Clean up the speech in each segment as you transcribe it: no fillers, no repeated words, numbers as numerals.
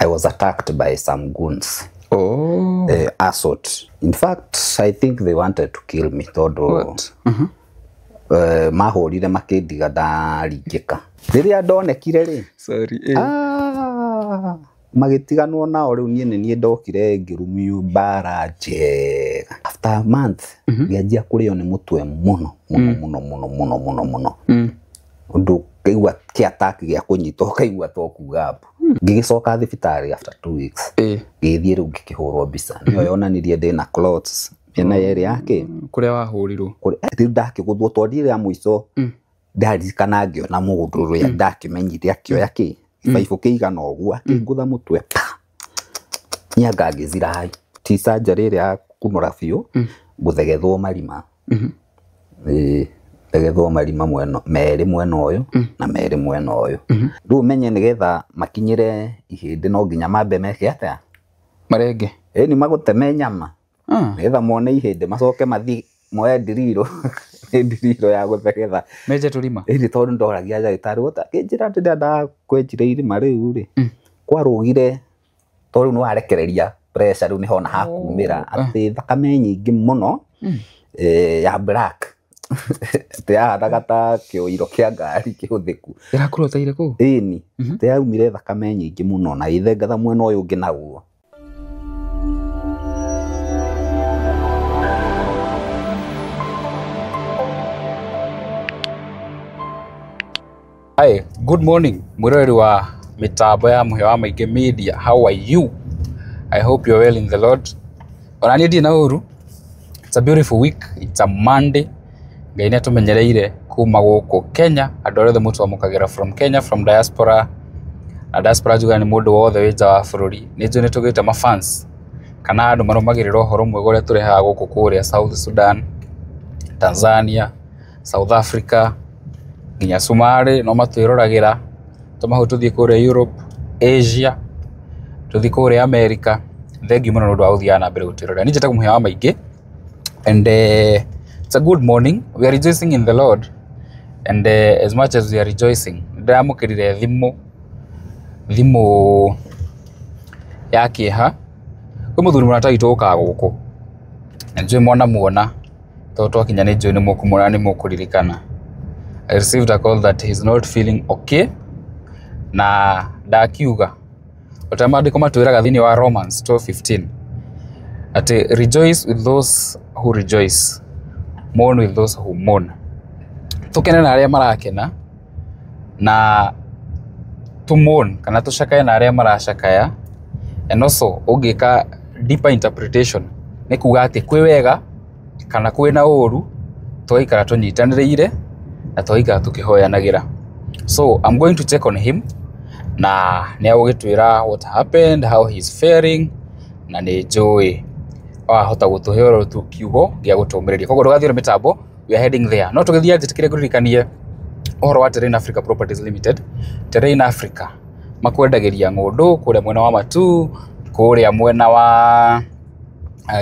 I was attacked by some goons. Oh. Assault. In fact, I think they wanted to kill me. What? Mahorire makindiga ndaringika. Riria ndonekire ri. Sorry. Magitiganwo nao riu nie ndokire ngirumio mbara njega. After a month, ngianjia kurio ni mutwe muno. Undu kaigua ki attack gia kunyito kaigua to kugapo. Ngigicoka thibitari after 2 weeks. Ngithie riu ngikihurwo mbica. Niyo yonanirie ndina clots. Ena yeri yake. Kuria wahurirwo. Riu ndakiguthwo twandire muico. Ndarikana ngiona mundu ruya ndakimenyire akioya ki. Ibaifo kiigana ogwo akingutha mutwe. Nyaga ngizira hai. Ti surgery ria kunora biu. Guthegethwo marima. Thegethwo marima mweno meri mweno uyu na meri mweno uyu. Riu menye nigetha makinyire ihindi no nginya mambe meke atia marenge. Ni maguteme nyama. Nigetha mone ihindi macoke mathi moe ndiriro. Ndiriro ya guthegetha. Meje turima. Ni tondu ndoragia ndagitari gota kinjira ndenda kwenjire irima riu ri. Kwarugire tondu no arekereria pressure riu ni hona hakumira ati thakame nyingi muno ya black. Tia ndagata kioiro kia ngari kihuthiku. Irakurota ire ku? Ni. Tia umire thakame nyingi muno na ithengatha mwena uyu ungi naguo. Hi, good morning. Murori wa mitambo ya Muhia wa Maingi Media. How are you? I hope you're well in the Lord. Onani ndi na uru. It's a beautiful week. It's a Monday. Ngai ne tumenyereire kuma guku Kenya. Andu othe mutu amukagira from Kenya, from diaspora. Na diaspora juga ni mundu wothe wija wa bururi. Ninju ni tugite ma fans. Kana andu marumagirira uhoro mwega uria turehaga guku kuria South Sudan, Tanzania, South Africa, nginya Somalia no matwirораgira. Tumaho tuthie kuria Europe, Asia, tuthie kuria America. Thengi muno ndu authia na mbere gutirora. Nije ta Muhia wa Maingi. And it's a good morning. We are rejoicing in the Lord. And as much as we are rejoicing, ndamukirire thimu yake ha. Kwe muthuri munatagi tuka guku. Njwe muona toto akinya ni njwe ni mukumura ni mukuririkana. I received a call that he's not feeling okay. Na ndakiuga. Otamandiko matwiraga thini wa Romans 12:15. Ati rejoice with those who rejoice, mourn with those who mourn. Tukene na aria marakena na to mourn kana tushakaya na aria marashakaya. And also ugika deeper interpretation ni kuga ati kwi wega kana kwi na uru twaikara tunyitanire na twaikara tukihoyanagira. So I'm going to check on him na ni agugitwira what happened, how he's faring na ni joy hota gutuheoro tukiugo gia gutumiriria. Koguo ndugathire mitambo, we are heading there. No tugithia njitikire guririkanie uhoro wa Terrain Africa Properties Limited. Terrain Africa makwendagiria ngundu kuria mwena wa Matu, kuria mwena wa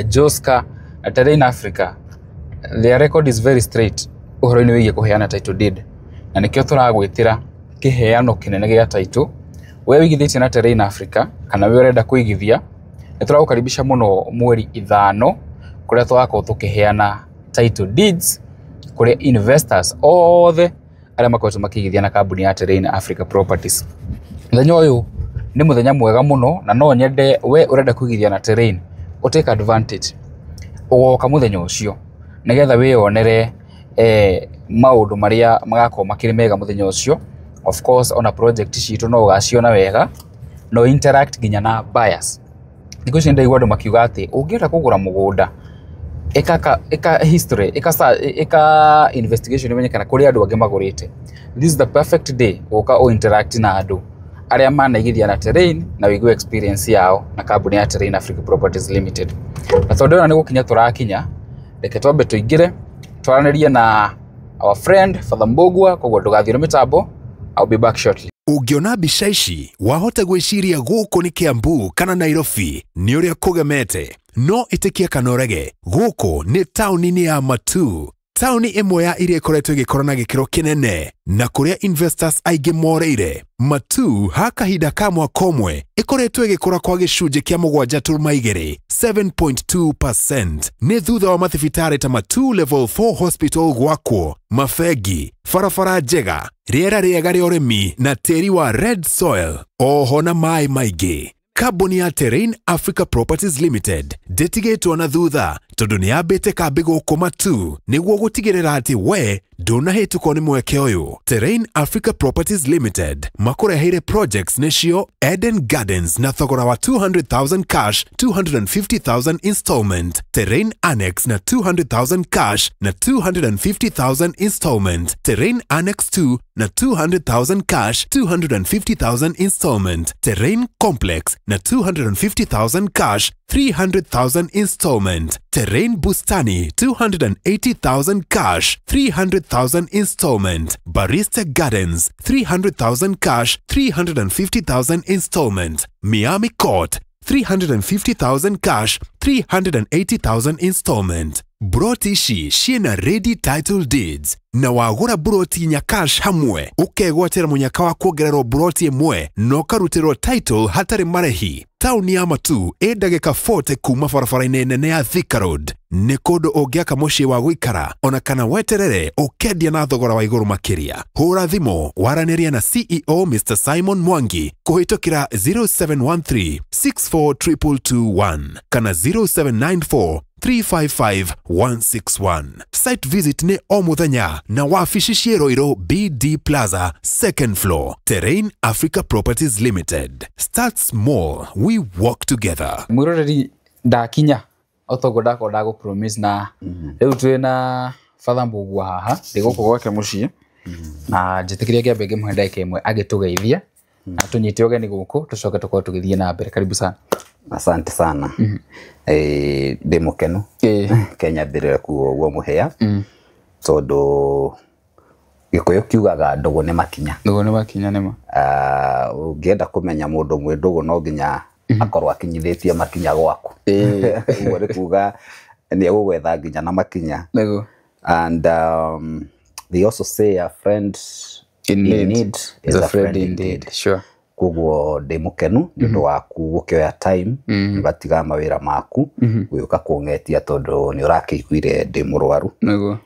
Joska. Terrain Africa, their record is very straight uhoro-ini wigie kuheana title deed, na nikio turagwitira kiheano kinene gia title. We wigithitie na Terrain Africa kana we urenda kuigithia, nituragukaribisha muno mweri 5 kuria twako tukiheana title deeds kuri investors othe aria makoretwo makigithia na kambuni ya Terrain Africa Properties. Muthenya uyu ni muthenya mwega muno na no nyende we urenda kuigithia na Terrain utake advantage ugoka muthenya ucio nigetha we onere maundu maria magako makiri mega muthenya ucio. Of course on a project citu no ugaciona wega, no interact ginya na buyers. Niko shenda igwado makiuga ati ungienda kugura mugunda eka history eka investigation imenye kana kuri andu ange magurite. This is the perfect day uka o interact na andu aria manaigithia na Terrain na wigo experience yao na kambuni ya Terrain Africa Properties Limited. Na tondu ni gukinya turakinya reke twambe tuingire twaranirie na our friend Father Mbogua. Koguo ndugathire mitambo. I'll be back shortly. Ungiona mbica ici wahota gwiciria guku ni Kiambu kana Nairobi ni uria kugemete, no itikia kana urege guku ni tauni-ini ya Matu. tauni imwe ya iria ikoretwo igikora na gikiro kinene na kuria investors aingĩ moreire. Matu ha kahinda ka mwaka ũmwe ikoretwo igikora kwa gĩcunjĩ kĩa 7.2 7.2%. Nĩ thutha wa mathibitarĩ ta Matu Level 4 Hospital gwakwo, mafegi, barabara njega, rĩera rĩega rĩa ũrĩmi na tĩri wa red soil, oho na maĩ maingĩ. Kambuni ya Terrain Africa Properties Limited ndĩtigĩtwo na thutha tondũ nĩ yambĩte kambĩ gũkũ Matu nĩguo gũtigĩrĩra atĩ we ndũnahĩtũkwo nĩ mweke ũyũ. Terrain Africa Properties Limited makũreheire projects nĩcio Eden Gardens na thogora wa 200,000 cash, 250,000 installment, Terrain Annex na 200,000 cash na 250,000 installment, Terrain Annex 2 na 200,000 cash, 250,000 installment, Terrain Complex na 250,000 cash, 300,000 installment, Terrain Bustani 280,000 cash, 300,000 installment, Barista Gardens 300,000 cash, 350,000 installment, Miami Court 350,000 cash, 380,000 installment. Broti ici ciena ready title deeds na wagura broti nya cash hamwe ukegwatira munyaka wa kuongererwo broti imwe no karutirwo title hatari marehi. Tauni ya Matu ndagika 40 kuma barabara-inĩ nene ya Thika Road. Nĩ kũndũ ũngĩaka mũciĩ wa gũikara ona kana weterere ũkendia na thogora wa igũrũ makĩria. Hũra thimũ waranĩria na CEO Mr. Simon Mwangi kũhĩtũkĩra 0713 642221 kana 0794 355-161. Site visit ni o muthenya na wafici ciĩroirwo BD Plaza, second floor, Terrain Africa Properties Limited. Start small, we walk together. Mwiroreri ndakinya otogo ndako ndago promise na rĩu twĩ na Father Mbugua haha ndĩgũkũ gwake mũciĩ na njĩtĩkĩria kĩambe ngĩmũhe ndagĩka ĩmwe agĩtũgeithia na tũnyite ũgeni gũkũ tũcoke tũkorwo tũgĩthiĩ na mbere. Karibu sana. Asante sana. Ndĩ mũkenu Kenya mbere kuo guo mũhea tondũ Gĩkũyũ kiugaga ndũgũ nĩ makinya. Ndũgũ nĩ makinya nĩma. Ũngĩenda kũmenya mũndũ ũmwe ndũgũ no nginya akorwo akinyithĩtie makinya gwaku. Ũguo nĩ kuuga nĩ egũgwetha nginya na makinya. Nĩguo. And they also say a friend in need is a friend indeed. Sure. Koguo ndĩ mũkenu nĩũndũ waku gũkĩoya time ũgatiga mawĩra maku gũka kũngetia tondũ nĩ ũrakĩiguire ndĩ mũrwaru. Nĩguo.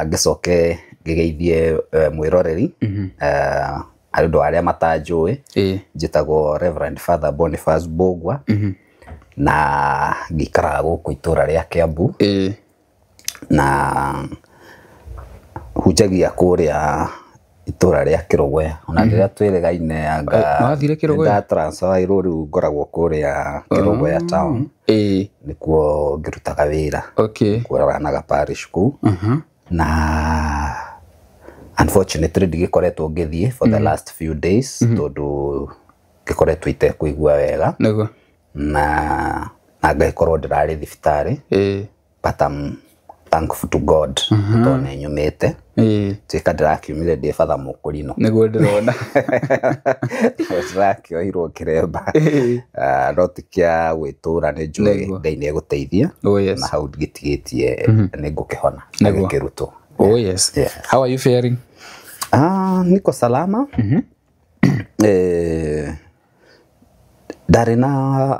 Ngĩcoke ngĩgeithie mwĩroreri andũ arĩa matanjũĩ. Njĩtagwo Reverend Father Boniface Mbugua na ngĩikaraga gũkũ itũra rĩa Kiambu na hunjagia kũrĩa itũra rĩa Kĩrũgwe ona rĩrĩa twĩrĩgaine anga transferirwo rĩu ngoragwo kũrĩa Kĩrũgwe town nĩkuo ngĩrutaga wĩra kũranaga parish kũu na unfortunately ndigĩkoretwo ngĩthiĩ for the last few days tondũ ngĩkoretwo itekũigua wega na ngĩkorwo ndĩrarĩ thibitarĩ but I'm thankful to God tondũ nĩ nyumĩte tuĩka ndĩrakiumire ndĩ Father Mũkũrinũ nĩguo ndĩrona ndĩrakĩohirwo kĩremba no ti kĩa gwĩtũra nĩ njũĩ Ngai nĩ egũteithia na hau ngĩtigĩtie nĩ ngũkĩhona na ngĩrutwo. Oh yes. How are you faring? Niko salama. Ndarĩ na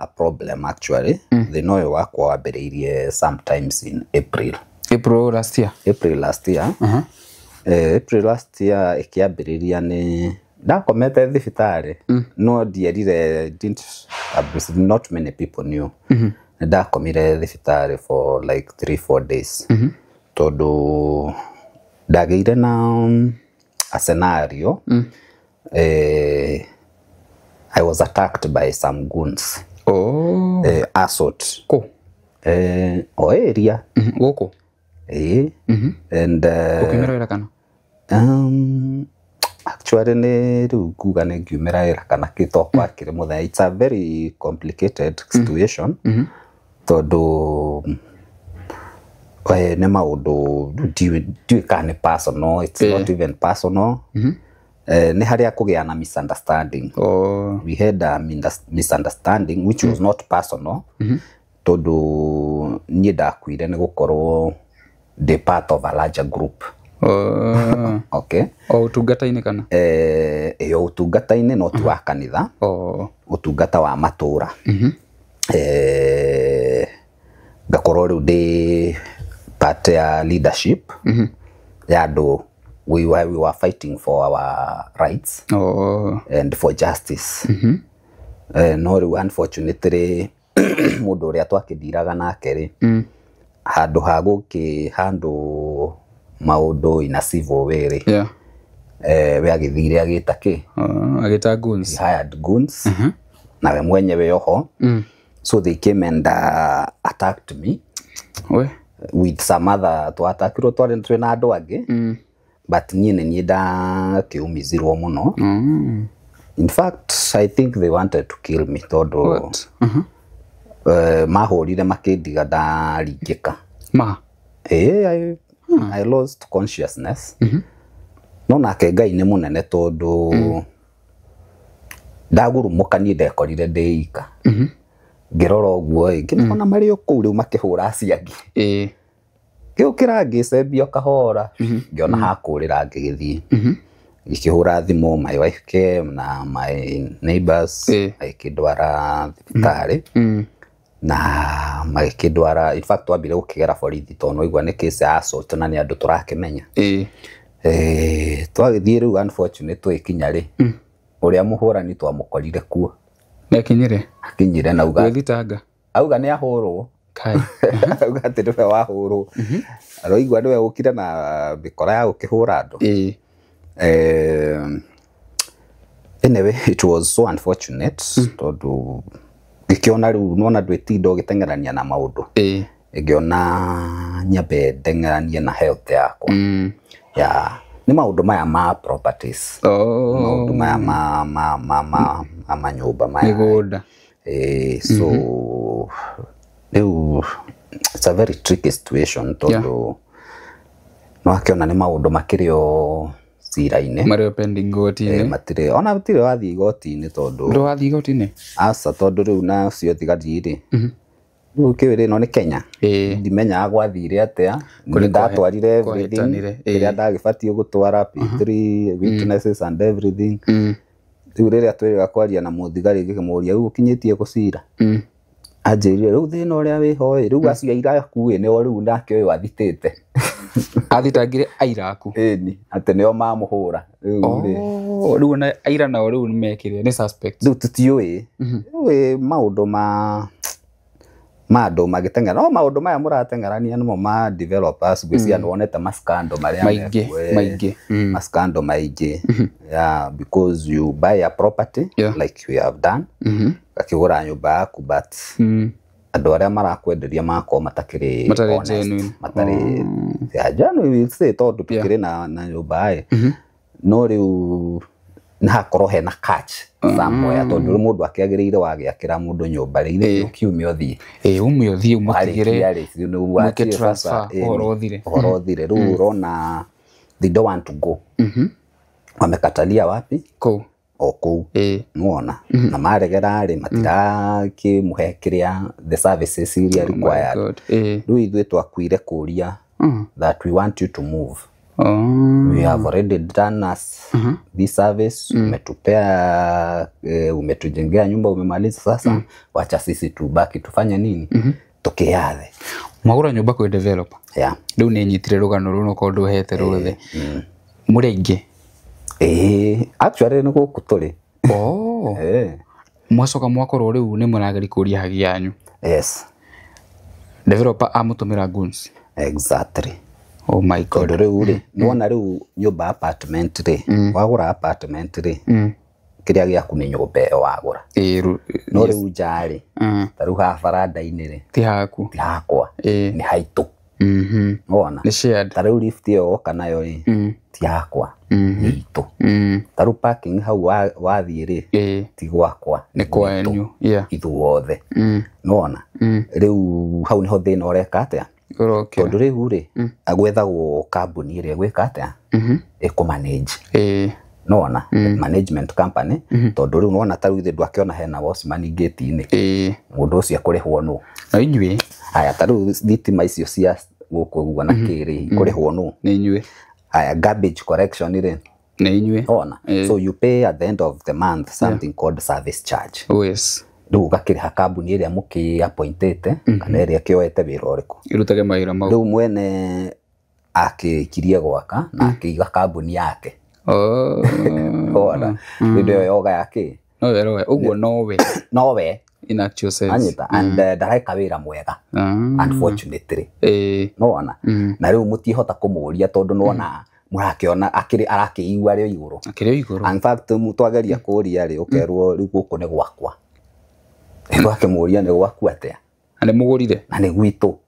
a problem actually. Thĩna ũyũ wakwa wambĩrĩirie sometimes in April last year. April last year ikiambĩrĩria nĩ ndakomete thibitarĩ no ndierire not many people knew. Ndakomire thibitarĩ for like 3-4 days tondũ ndagĩire na a scenario. I was attacked by some goons. Assault. O area. Goko. And ukimera kana? Actually nĩ rĩu kuga nĩ ngiumĩra wĩra kana kĩtokwa kĩrĩ mũthenya. It's a very complicated situation tondũ nĩ maũndũ ndiũĩ kana nĩ personal. It's not even personal. Nĩ harĩa kũgĩa na misunderstanding. We had a misunderstanding which was not personal tondũ niĩ ndakuire nĩ gũkorwo the part of a larger group. Okay. Utungata-inĩ kana? Utungata-inĩ no ti wa kanitha. Utungata wa matura. Ngakorwo rĩu ndĩ part ya leadership. Ya andũ we were fighting for our rights and for justice. No rĩu unfortunately mũndũ ũrĩa twakĩthiraga nake rĩ handũ ha gũkĩhandle maũndũ in a civil way rĩ we agĩthire agĩta kĩ agĩta goons. He hired goons na we mwenyewe oho. So they came and attacked me with some other twatakirwo twarĩ na andũ angĩ. But niĩ nĩ ndakĩumizirwo mũno. In fact, I think they wanted to kill me tondũ mahũrire makĩndiga ndaringĩka. I lost consciousness. No nake Ngai nĩ mũnene tondũ ndagurumũka niĩ ndekorire ndĩika. Ngĩrora ũguo ngĩmona marĩ kũu rĩu makĩhũra aciangi. Ngĩũkĩra ngĩcembia kahora ngĩona hakũrĩra ngĩgĩthiĩ. Ngĩkĩhũra thimũ, my wife came na my neighbors agĩkĩndwara thibitarĩ na magĩkĩndwara. In fact twambire gũkĩgera borithi tondũ igua nĩ case ya assault na nĩ andũ tũrakĩmenya. Twagĩthiĩ rĩu unfortunately twĩkinya rĩ ũrĩa mũhũrani twamũkorire kuo. Akinyire na auga nĩ ahũrwo. Auga atĩ nĩwe wahũrwo. Aroigua nĩwe ũkire na mĩkora ya gũkĩhũra andũ. Anyway, it was so unfortunate tondũ ngĩkĩona rĩu nona ndwĩtinda ũgĩteng'erania na maũndũ. Ngĩona nyambe ndeng'eranie na health yakwa. Nĩ maũndũ maya ma properties. Maũndũ maya ma nyũmba maya. Mĩgũnda. So it's a very tricky situation tondũ no akĩona nĩ maũndũ makĩrĩ o cira-inĩ. Marĩ pending igoti-inĩ. Matirĩ ona matirĩ wathiĩ igoti-inĩ tondũ. Ndũwathiĩ igoti-inĩ? Aca tondũ rĩu nacio thigari rĩ. Rĩu kĩwĩrĩ ĩno nĩ Kenya. Ndimenyaga gwathire atĩa. Nĩ ndatwarire everything. Rĩrĩa ndagĩbatiĩ gũtwara P3 witnesses and everything. Rĩu rĩrĩa twĩrĩga kwaria na mũthigari ngĩkĩmũria rĩu ũkinyĩtie gũcira. Anjĩrire rĩu thĩna ũrĩa wĩho rĩu acio aira aku nĩo rĩu nake ũyũ athitĩte. Athitangire aira aku? Ĩni atĩ nĩo mamũhũra. Rĩu na aira nao rĩu nĩmekire nĩ suspect. Rĩu tũtiũĩ. Maũndũ andũ magĩteng'era. No maũndũ maya mũrateng'erania nĩmo ma developers gwĩcia nĩwonete maskando marĩa maingĩ. Maskando maingĩ. Because you buy a property like we have done. Akĩgũra nyũmba yaku but andũ arĩa marakwenderia makorwo matakĩrĩ genuine. Matarĩ genuine say tondũ tukĩrĩ na nyũmba no rĩu nĩ hakorwo hena catch somewhere tondũ mũndũ akĩagĩrĩire wagĩakĩra mũndũ nyũmba rĩrĩa ũkiume ũthiĩ. Ume ũthiĩ ũmũtigĩre mũke transfer ũhoro ũthire. Rĩu ũrona they don't want to go. Wamekatalia wapi? Kũu. Kũu. Nuona na maregera rĩ matirakĩmũhe kĩrĩa the services iria required. Rĩu ithuĩ twakuire kũria that we want you to move. We have already done us this service. Umetupea umetujengea nyumba umemaliza sasa. Wacha sisi tubaki tufanye nini? Tukiathe. Mwagũra nyũmba kwĩ developer. Rĩu nĩ nyitire rũgano rũu no kondũ hete rũthe. Mũrĩ aingĩ? Actually nĩ gũkũ tũrĩ. Mwacoka mwakorwo rĩu nĩ mũrageria kũria hagi yanyu? Yes. Developer amũtũmĩra goons? Exactly. Oh my God. Rĩu rĩ nĩwona rĩu nyũmba apartment rĩ wagũra apartment rĩ kĩrĩa gĩaku nĩ nyũmba ĩyo wagũra. No rĩu nja rĩ ta rĩu haha baranda-inĩ rĩ ti haku ti hakwa nĩ haitũ. Wona nĩ shared. Ta rĩu lift ĩyo woka nayo rĩ ti hakwa nĩ itũ. Ta rĩu parking hau wathiĩ rĩ ti gwakwa nĩ kwanyu ithuothe. Wona rĩu hau nĩho thĩna ũreka atĩa tondũ rĩu rĩ agwethagwo kambuni ĩrĩa gwĩka atĩa ĩkũmanage. Nona management company tondũ rĩu nona ta rĩu ithe ndwakĩona hena watchman gate-inĩ mũndũ ũcio akũrĩhwo nũ na inyuĩ. Haya ta rĩu thitima icio cia gukuguo na kiri kurihwo nu Nĩ inyuĩ. aya garbage collection ri Nĩ inyuĩ. ona so you pay at the end of the month something called service charge. Oh yes. Riu gakiriha kambuni iria muki appointete kana iria kioete wira uriku Irutage mawĩra mau. riu mwene akikirie gwaka na akiiga kambuni yake ona ndio yoga yake No we uguo no we in actual sense. anyita and ndareka wira mwega unfortunately no ona na riu mutihota kumuria tondu no ona murakiona arakiigua rio iguru in fact mutwageria kuria ri ukerwo riu guku ni gwakwa twakimuria ni gwaku atia na mugurire na ni gwitu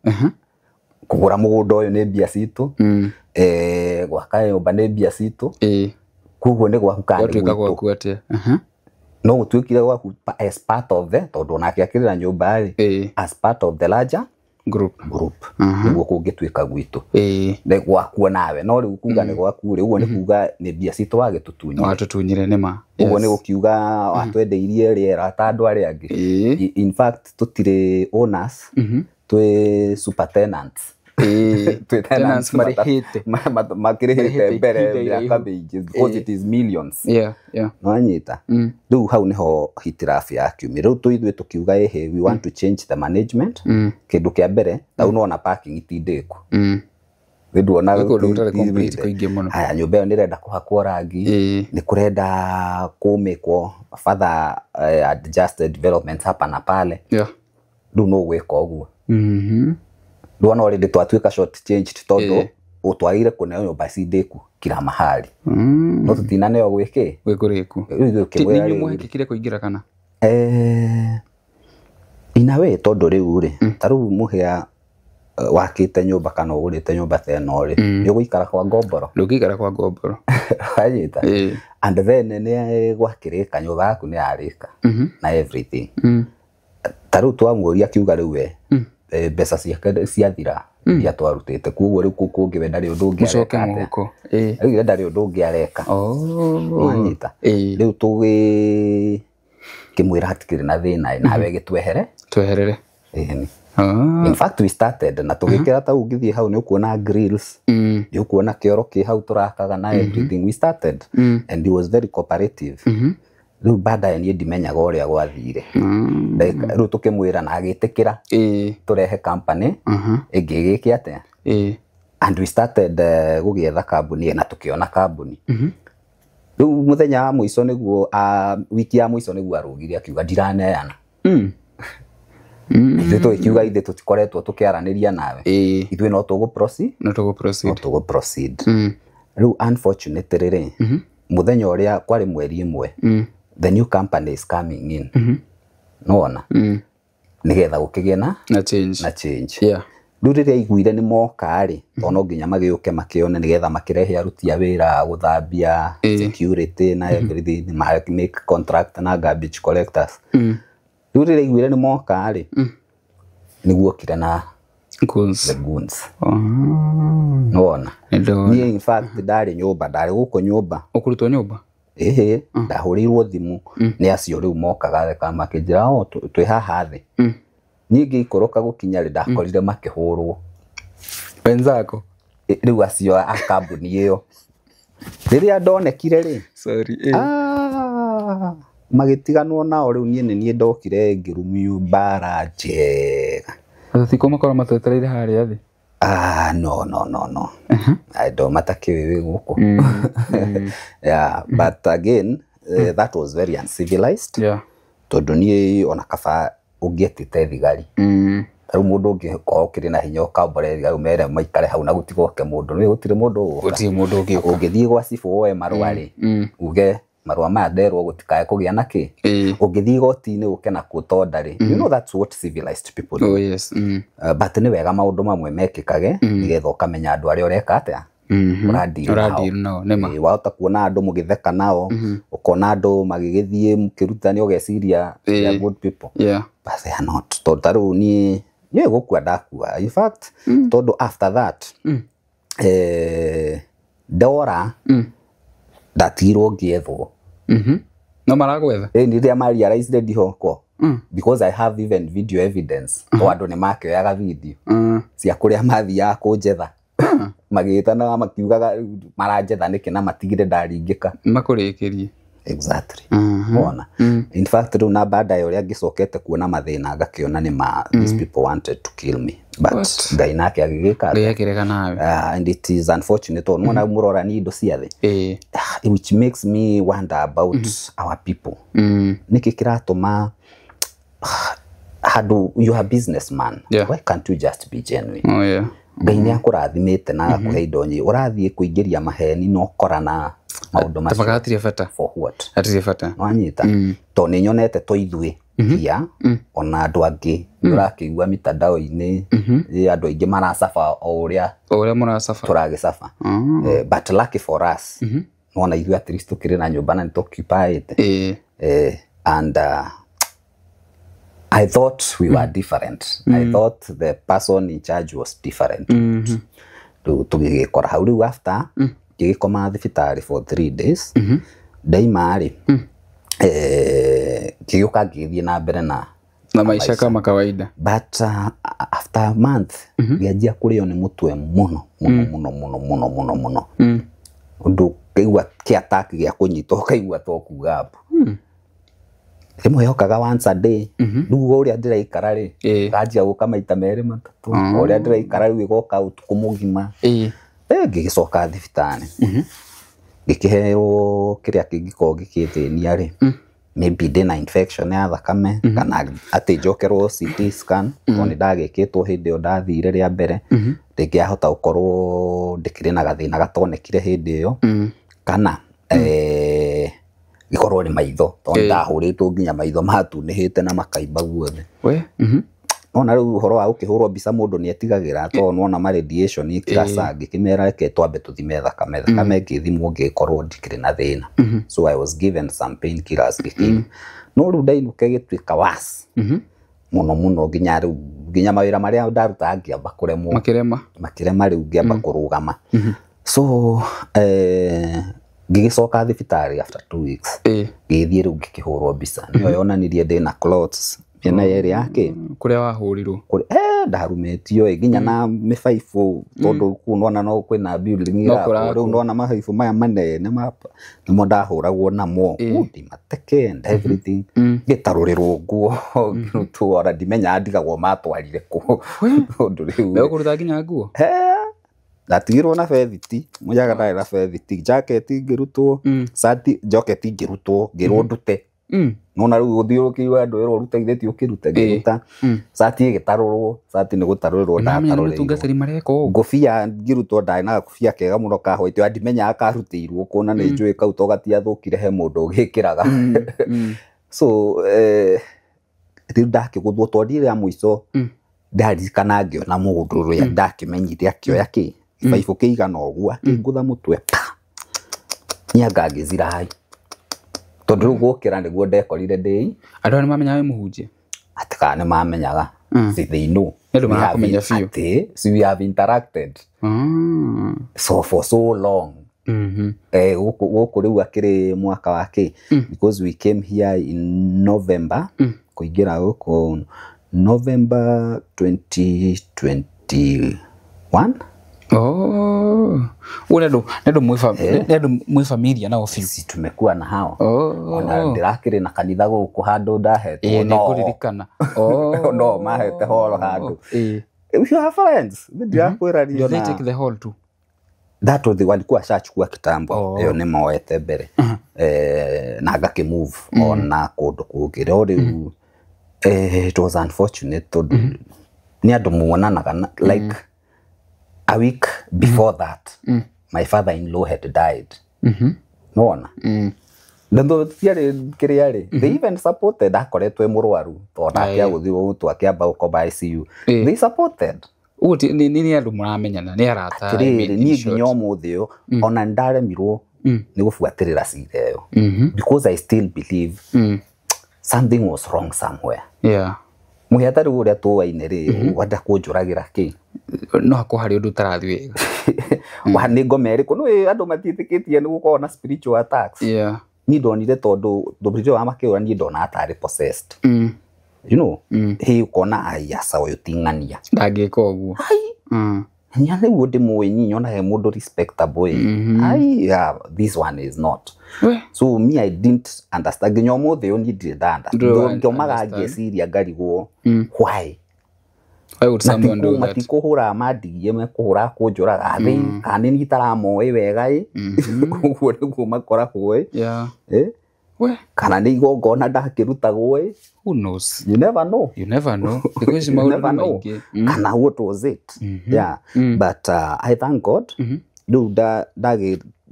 kugura mugunda uyu ni mbia citu gwaka nyumba ni mbia citu kuguo ni gwaku kandi gwaku atia no gutwikire gwaku as part of the tondu nake akirira nyumba ri as part of the larger group niguo kungitwika gwitu ni gwaku nawe no riu kuga ni gwaku ri uguo ni kuga ni mbia citu wagitutunyire nima uguo ni gukiuga watwendeirie riera ta andu aria angi in fact tutire owners twi supertenants tenants marihite makirihite mbere ya kabiji because it is millions no anyita riu hau niho hitirafi yakiumira riu tuithwe tukiuga we want to change the management kindu kia mbere ta unaona parking itindiku Widuona haya nyumba iyo nirenda kuhakwo rangi ni kurenda kumikwo further adjusted developments hapa na pale riu no gwika uguo Duana already twatuika short change tondu utwaire kuneo nyumba cindiku kila mahali no tutinane yo gwiki gwikuriku ninyu muhikikire kuingira kana inawe tondu riu ri taru muhia wakite nyumba kana ugurite nyumba teno ri ni guikara kwa ngomboro anyita and then ni gwakirika nyumba yaku ni yarika na everything taru twamuria kiuga riu we mbeca ciathira ya twarutite kuguo riu kungi we ndari undu ungiareka riu ndari undu ungiareka anyita riu tugi kimwira hatikiri na thina nawe gitweherere in fact we started na tugikira ta ungithie hau ni ukuona grills ni ukuona kioro ki hau turakaga na everything we started and he was very cooperative riu baadaye ni ndimenyaga uria gwathire riu tukimwira na agitikira turehe company ingigiki atia and we started gugietha kambuni na tukiona kambuni riu muthenya wa mwiso niguo wiki ya mwiso niguo arugire akiuga ndiraneana ithu ikiuga ithe tutikoretwo tukiaraniria nawe ithu no tugu proceed riu unfortunately muthenya uria kwari mweri imwe the new company is coming in nona nigetha gukigie na change riu riria iguire ni moka ri ono nginya magiuke makione nigetha makirehe aruti a wira guthambia security na everything make contract na garbage collectors riu riria iguire ni moka ri niguo kire na the goons nona ni in fact ndari nyumba ndari guko nyumba ukurutwo nyumba ndahurirwo thimu ni acio riu mokaga kama kinjira twi haha thi ningi ikoroka gukinya ri ndakorire makihurwo wenzako riu acio a kambuni iyo riria ndonekire ri magitiganwo nao riu nie ndokire ngirumio mbara njega atikoma kora matetereire haria thi no I don't matakiwi guku but again that was very uncivilized tondu nie ona kaba ungietite thigari riu mundu ungikire na hinya ukambore riu mere maikare hau na gutigoke mundu ni gutire mundu ungithie gwa cifu woe marwari uge marwa maderwo gutikae kugia naki ungithie gotini uke na kutondari you know that's what civilized people do but ni wega maundu mamwe mekikage nigetha ukamenya andu aria ureka atia uradi no nema wahota kuona andu mugitheka nao ukona andu magigithie mukirutani ugeciria good people but they are not totaru ni gukua ndakua in fact tondu after that Dora ndatirwo ngiethwo no maragwetha ni ria mari realize ndiho ko because I have even video evidence to andu ni makioyaga video cia kuria mathiaga kunjetha magitana makiugaga maranjetha niki na matigire ndaringika makurikirie exactly bona in fact runa baada ya uria ngicokete kuona mathina ngakiona ni ma these people wanted to kill me but ngai nake agigika nawe and it is unfortunate ona murora ni indo cia thi which makes me wonder about our people niki kiratuma hadu you are businessman why can't you just be genuine ngai ni akurathimite na akuhe indo nyi urathie kuingiria maheni no korana maundu macio tabagatire bata for what atire bata wanyita to ni nyonete to ithui ya ona andu angi urakigua mitandao-ini andu aingi marasafa o uria murasafa turagisafa but lucky for us nona ithui at least tukiri na nyumba na nitoccupied and I thought we were different. I thought the person in charge was different. Tugigikora hau riu after gigikoma thibitari for 3 days. Daimari giuka githie na mbere na maisha kama kawaida. But after a month gianjia kurio ni mutwe muno undu kaigua ki attack gia kunyito kaigua to kuga hapo rimwe yokaga once a day ndugo uria ndiraikara ri ganjia guka maita meri matatu uria ndiraikara ri goka utuku mugima gigicoka thibitari gikihero kiria kingiko gikithenia ri maybe ndina infection ya thakame kana ati njokerwo CT scan oni ndagikitwo hindi yo ndathire ria mbere ndingiahota gukorwo ndikire na gathina gatonekire hindi yo kana gikorwo ni maitho to ndahuritwo nginya maitho matunihite na makaimba guothe we ona riu uhoro wa ukihurwo mbica mundu ni etigagira to nona ma radiation ikirasa ngikimera reke twambe tuthime thakame ngithimwo ngikorwo ndikire na thina so I was given some painkillers giking no riu ndainuke gitwika was muno nginya mawira maria ndaruta ngiamba kuremwo makirema riu ngiamba kurugama so gigicoka thibitari after 2 weeks githie riu ngikihurwo mbica niyo yonanirie ndina clots ena yeri yake kuria wahurirwo ndarumetio nginya na mifaifu tondu kunona no kwina building ira riu ndona mafaifu maya manene mapa nimo ndahuragwo namo udi mateke and everything gitarurirwo nguo ngirutu ora ndimenya ndigagwo matwarire ku tondu riu mekuruta nginya nguo ndatigirwo na fethiti muyaga ndari na fethiti jacket ngirutwo sati jacket ngirutwo ngirwo ndute nona riu uthiurukiwa andu ero ruta itheti ukiruta ngiruta sati igitarurwo sati ni gutarurwo ndatarurwo tungatari mareko ngofia ngirutwo ndai na ngofia kega muno kahoitwo andimenya akarutirwo kuna ni njui kau to gatia thukire he mundu ugikiraga so riu ndakiguthwo twandire ya muico ndarikana ngiona mundu ya ndakimenyire akioya ki faifu kiigana ogua ngutha mutwe nyangagizira hai tondu gukira niguo ndekorire ndei andu ni mamenya we muhunjie atika ni mamenyaga si they know ndu makumenya fiu so we have interacted so for so long guku riu akiri mwaka wake because we came here in November kuingira guku November 2021 Nedo mwi familia na ofisi tumekuwa na hao ona ndirakiri na kanitha guku handu ndahetwo no kuririkana no mahete horo handu if you have friends ndirakwira rio they take the whole too that was the walikuwa shachukua kitambo iyo ni moete mbere na ngaki move ona kundu kugire ori it was unfortunate tondu ni andu muonanaga like a week before that my father-in-law had died no Ndendo tiare kiriari they even supported akoretwe murwaru to takia guthio to akiamba ukoba ICU they supported ni andu muramenyana ni arata ni nginyo muthio ona ndaremirwo ni gufuatirira cireyo because I still believe something was wrong somewhere muhiatari uria tuwaine ri wanda kunjuragira ki no akuhari undu tarathi wega wa ni ngomeri kuno andu matitikitie ni gukorwo na spiritual attacks ni ndonire tondu spiritual amakiura ni ndona atari possessed you know he ukona aya sawa yutingania ndageka uguo nya rĩu ndĩmũĩ nyona he mũndũ respectable this one is not so me I didn't understand nginya ũmũthĩ ũyũ ndirĩ understand ngĩomaga ngeciria ngarigwo why would someone do that matikuhũra mandigie mekũhũra kũnjũraga thĩ kana nĩ itaramũĩ wega ũguo nĩguo makoragwo kana nĩ igongona ndakĩrutagwo who knows you never know because maũndũ kana what was it but I thank God rĩu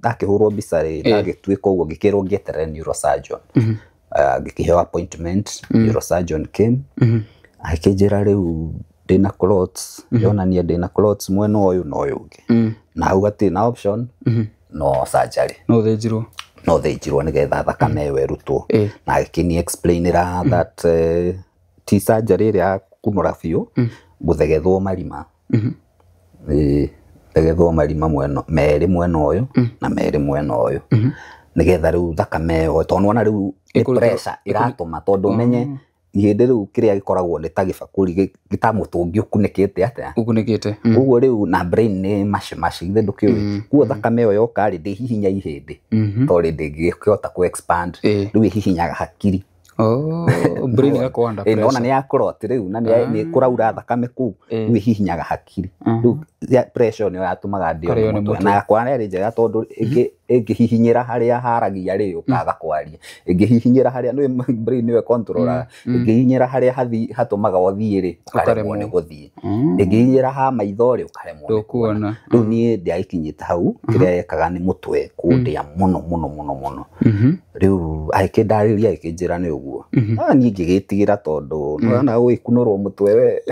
ndakĩhũrwo mbica ndagĩtuĩka ũguo ngĩkĩrwo ngĩeterere neurosurgeon ngĩkĩheo appointment neurosurgeon came akĩnjĩra rĩu ndĩna clots yonania ndĩna clots mwena ũyũ na ũyũ ũngĩ na hau hatirĩ na option no surgery no thĩnjirwo nĩgetha thakame ĩyo ĩrutwo na agĩkĩni explainĩra that ti surgery ĩrĩa kunũra biũ gũthegethwo marima thegethwo marima merĩ mwena ũyũ na merĩ mwena ũyũ nĩgetha rĩu thakame ĩyo tondũ nĩwona rĩu pressure ĩratũma tondũ ũmenye hĩndĩ rĩu kĩrĩa gĩkoragwo nĩ ta gĩbakũri gĩtamũtũngi ũkunĩkĩte atĩa ũguo rĩu na brain nĩ macimaci githĩ ndũkĩũĩ kuo thakame ĩyo yoka rĩ ndĩhihinya ihĩndĩ tondũ ndĩngĩhota ku expand rĩu ĩhihinyaga hakiri brain yako under pressure nona nĩ yakoroti rĩu na nĩ kũraura thakame kũu rĩu ĩhihinyaga hakiri rĩu pressure nĩyo yatũmaga ndĩone mũtwe na yakwa nĩ njega tondũ ĩngĩhihinyĩra harĩa haragia rĩ ũkaga kwaria ĩngĩhihinyĩra harĩa nĩ brain nĩyo controlaga ĩngĩhihinyĩra harĩa hatũmaga ũthiĩ rĩ ũkaremwo nĩ gũthiĩ ĩngĩhihinyĩra ha maitho rĩ ũkaremwo nĩ kuona rĩu niĩ ndiakinyĩte hau kĩrĩa yekaga nĩ mũtwe kũndĩa mũno rĩu akĩndarĩria akĩnjĩra nĩ ũguo niĩ ngĩgĩtigĩra tondũ nona gũgĩkunũrwo mũtwe we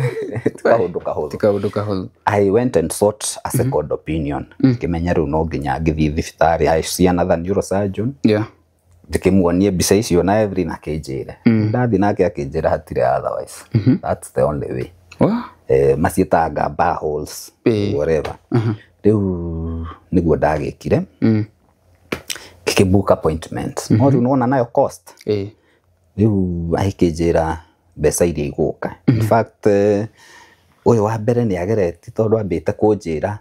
ti kaũndũ kahũthũ I went and sought a second opinion ngĩmenya rĩu no nginya ngĩthiĩ thibitarĩ I see another neurosurgeon ndĩkĩmuonie mbica icio na everything akĩnjĩre ndathiĩ nake akĩnjĩra hatirĩ otherwise that's the only way maciĩtaga bar holes whatever rĩu nĩguo ndagĩkire ngĩbook appointment no rĩu nĩwona nayo cost rĩu akĩnjĩra mbeca iria igũka in fact ũyũ wa mbere nĩ agereti tondũ ambĩte kũnjĩra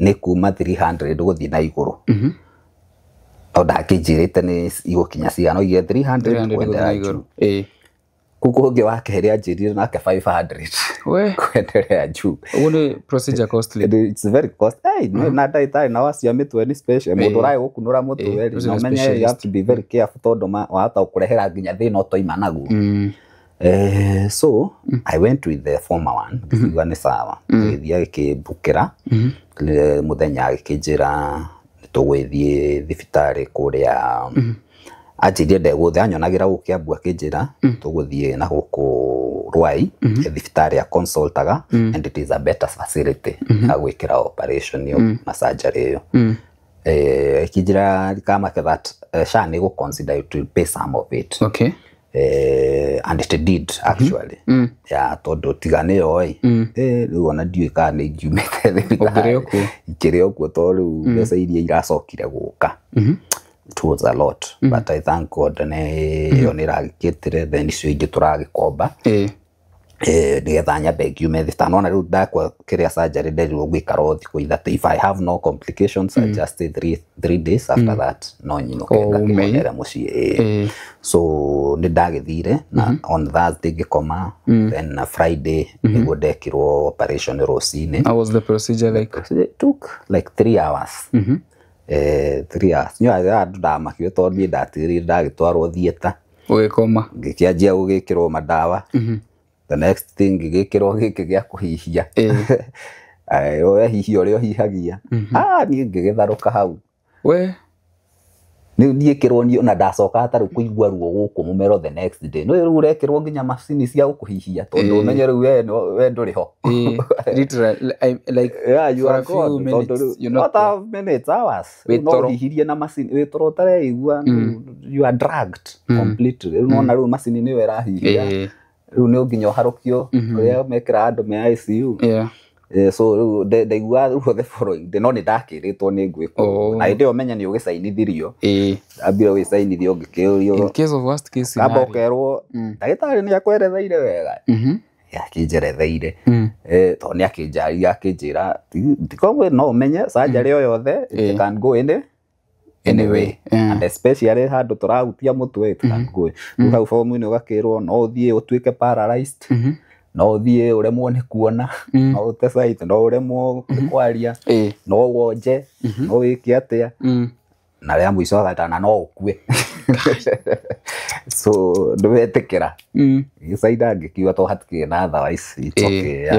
nĩ kuma 300 gũthiĩ na igũrũ tondũ ndakĩnjĩrĩte nĩ igũkinya cigana oigire 300 kwenderea juu kuko ũngĩ wa kerĩ anjĩrire nake 500 kwenderea juu ũguo nĩ procedure costly it's very costly na ndagĩtarĩ na wacia mĩtwe nĩ special mũndũ ũragĩ gũkunũra mũtwe rĩ na ũmenye you have to be very careful tondũ wahota gũkũrehera nginya thĩna ũtoima naguo so I went with the former one ngĩkiuga nĩ sawa ngĩthiĩ agĩkĩmbukĩra mũthenya agĩkĩnjĩra nĩtũgũgĩthiĩ thibitarĩ kũrĩa anjĩrire ndegũthiĩ anyonagĩra gũkũ Kiambu akĩnjĩra tũgũthiĩ na gũkũ Rwai thibitarĩ ya consultaga and it is a better facility ya gwĩkĩra operation ĩyo na surgery ĩyo akĩnjĩra rikamake that SHA nĩ gũconsider to pay some of it and it did actually tondũ tigane yo rĩu ona ndiũĩ kana nĩ ingiumĩte thibitarĩ ikĩrĩ okuo tondũ rĩu mbeca iria iracokire gũka it was a lot but I thank God yo nĩ ĩragĩkĩtire then icio ingĩ tũragĩkomba nĩgetha nyambe ngiume thibitarĩ nona rĩu ndakwa kĩrĩa surgery nderirwo gũikara o thikũ ithatũ if I have no complications I just stay 3 days after that no nyinũke ngakĩhonera mũciĩ so nĩ ndagĩthire na on Thursday ngĩkoma then Friday nĩguo ndekirwo operation rũcinĩ. How was the procedure like? It took like 3 hours 3 hours nyo ndamakio tondũ niĩ ndatigĩrĩire ndagĩtwarwo theater ũgĩkoma ngĩkĩanjia gũgĩkĩrwo mandawa the next thing gĩkĩrwo gĩkĩ gĩa kũhihia oya hihia ũrĩa ũhihagia niĩ ngĩgĩtharũka hau niĩ ngĩkĩrwo niĩ ona ndacoka hatarĩ kũigua ruo gũkũ mũmero the next day no rĩu ũrekĩrwo nginya macini cia gũkũhihia tondũ ũmenye rĩu we ndũrĩ ho literally like you are gone not a minutes hours no hihirie na macini wĩ toro ũtareigua you are dragged completely rĩu nona rĩu macini nĩyo ĩrahihia rĩu nĩ nginya ũharũkio ũrĩa mekĩra andũ me ICU So ndaigua ruo the following day no ni ndakiritwo ni ngwiko na inde omenya ni ugisainithirio ambire ugisainithio ngikiurio in case of worst case scenario kabokerwo ndagitari ni akweretheire wega yakinjeretheire to ni akinjaria akinjira tikongwe no umenye surgery o yothe it can go anyway and especially handu turahutia mutwe it can go hau form ni ugakirwo no uthie utuike paralyzed no uthie uremwo ni kuona no utesite no uremwo kwaria no wonje no wiki atia na ria mwiso agatana no ukue so nduwetekera gisaida ngikiwa to hatikire na otherwise it's okay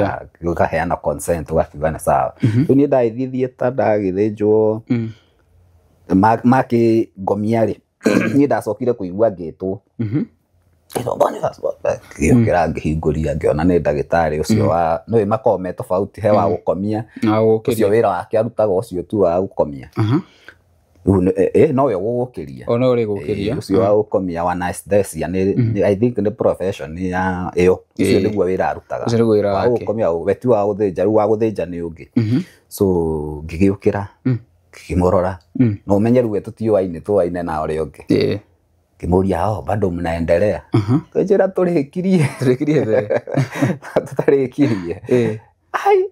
ukaheana consent ugakiuga na sawa ni ndaithithie ta ndagithinjwo maki ngomiari ni ndacokire kuigua ngitwo kira ngihinguria ngiona ni ndagitari ucio wa no makome tofauti he wa gukomia ucio wira wake arutaga ucio tu wa gukomia no yo gukiria ona uri gukiria ucio wa gukomia wa anesthesia ni I think the profession ya iyo ucio niguo wira arutaga ucio niguo wira wake gukomia wetu wa guthinja ru wa guthinja ni ungi so ngigiukira kimorora no umenyeru wetu tioaine tuaine na ore ungi kimuria bado mnaendelea kujira tulikirie the tutarikirie ai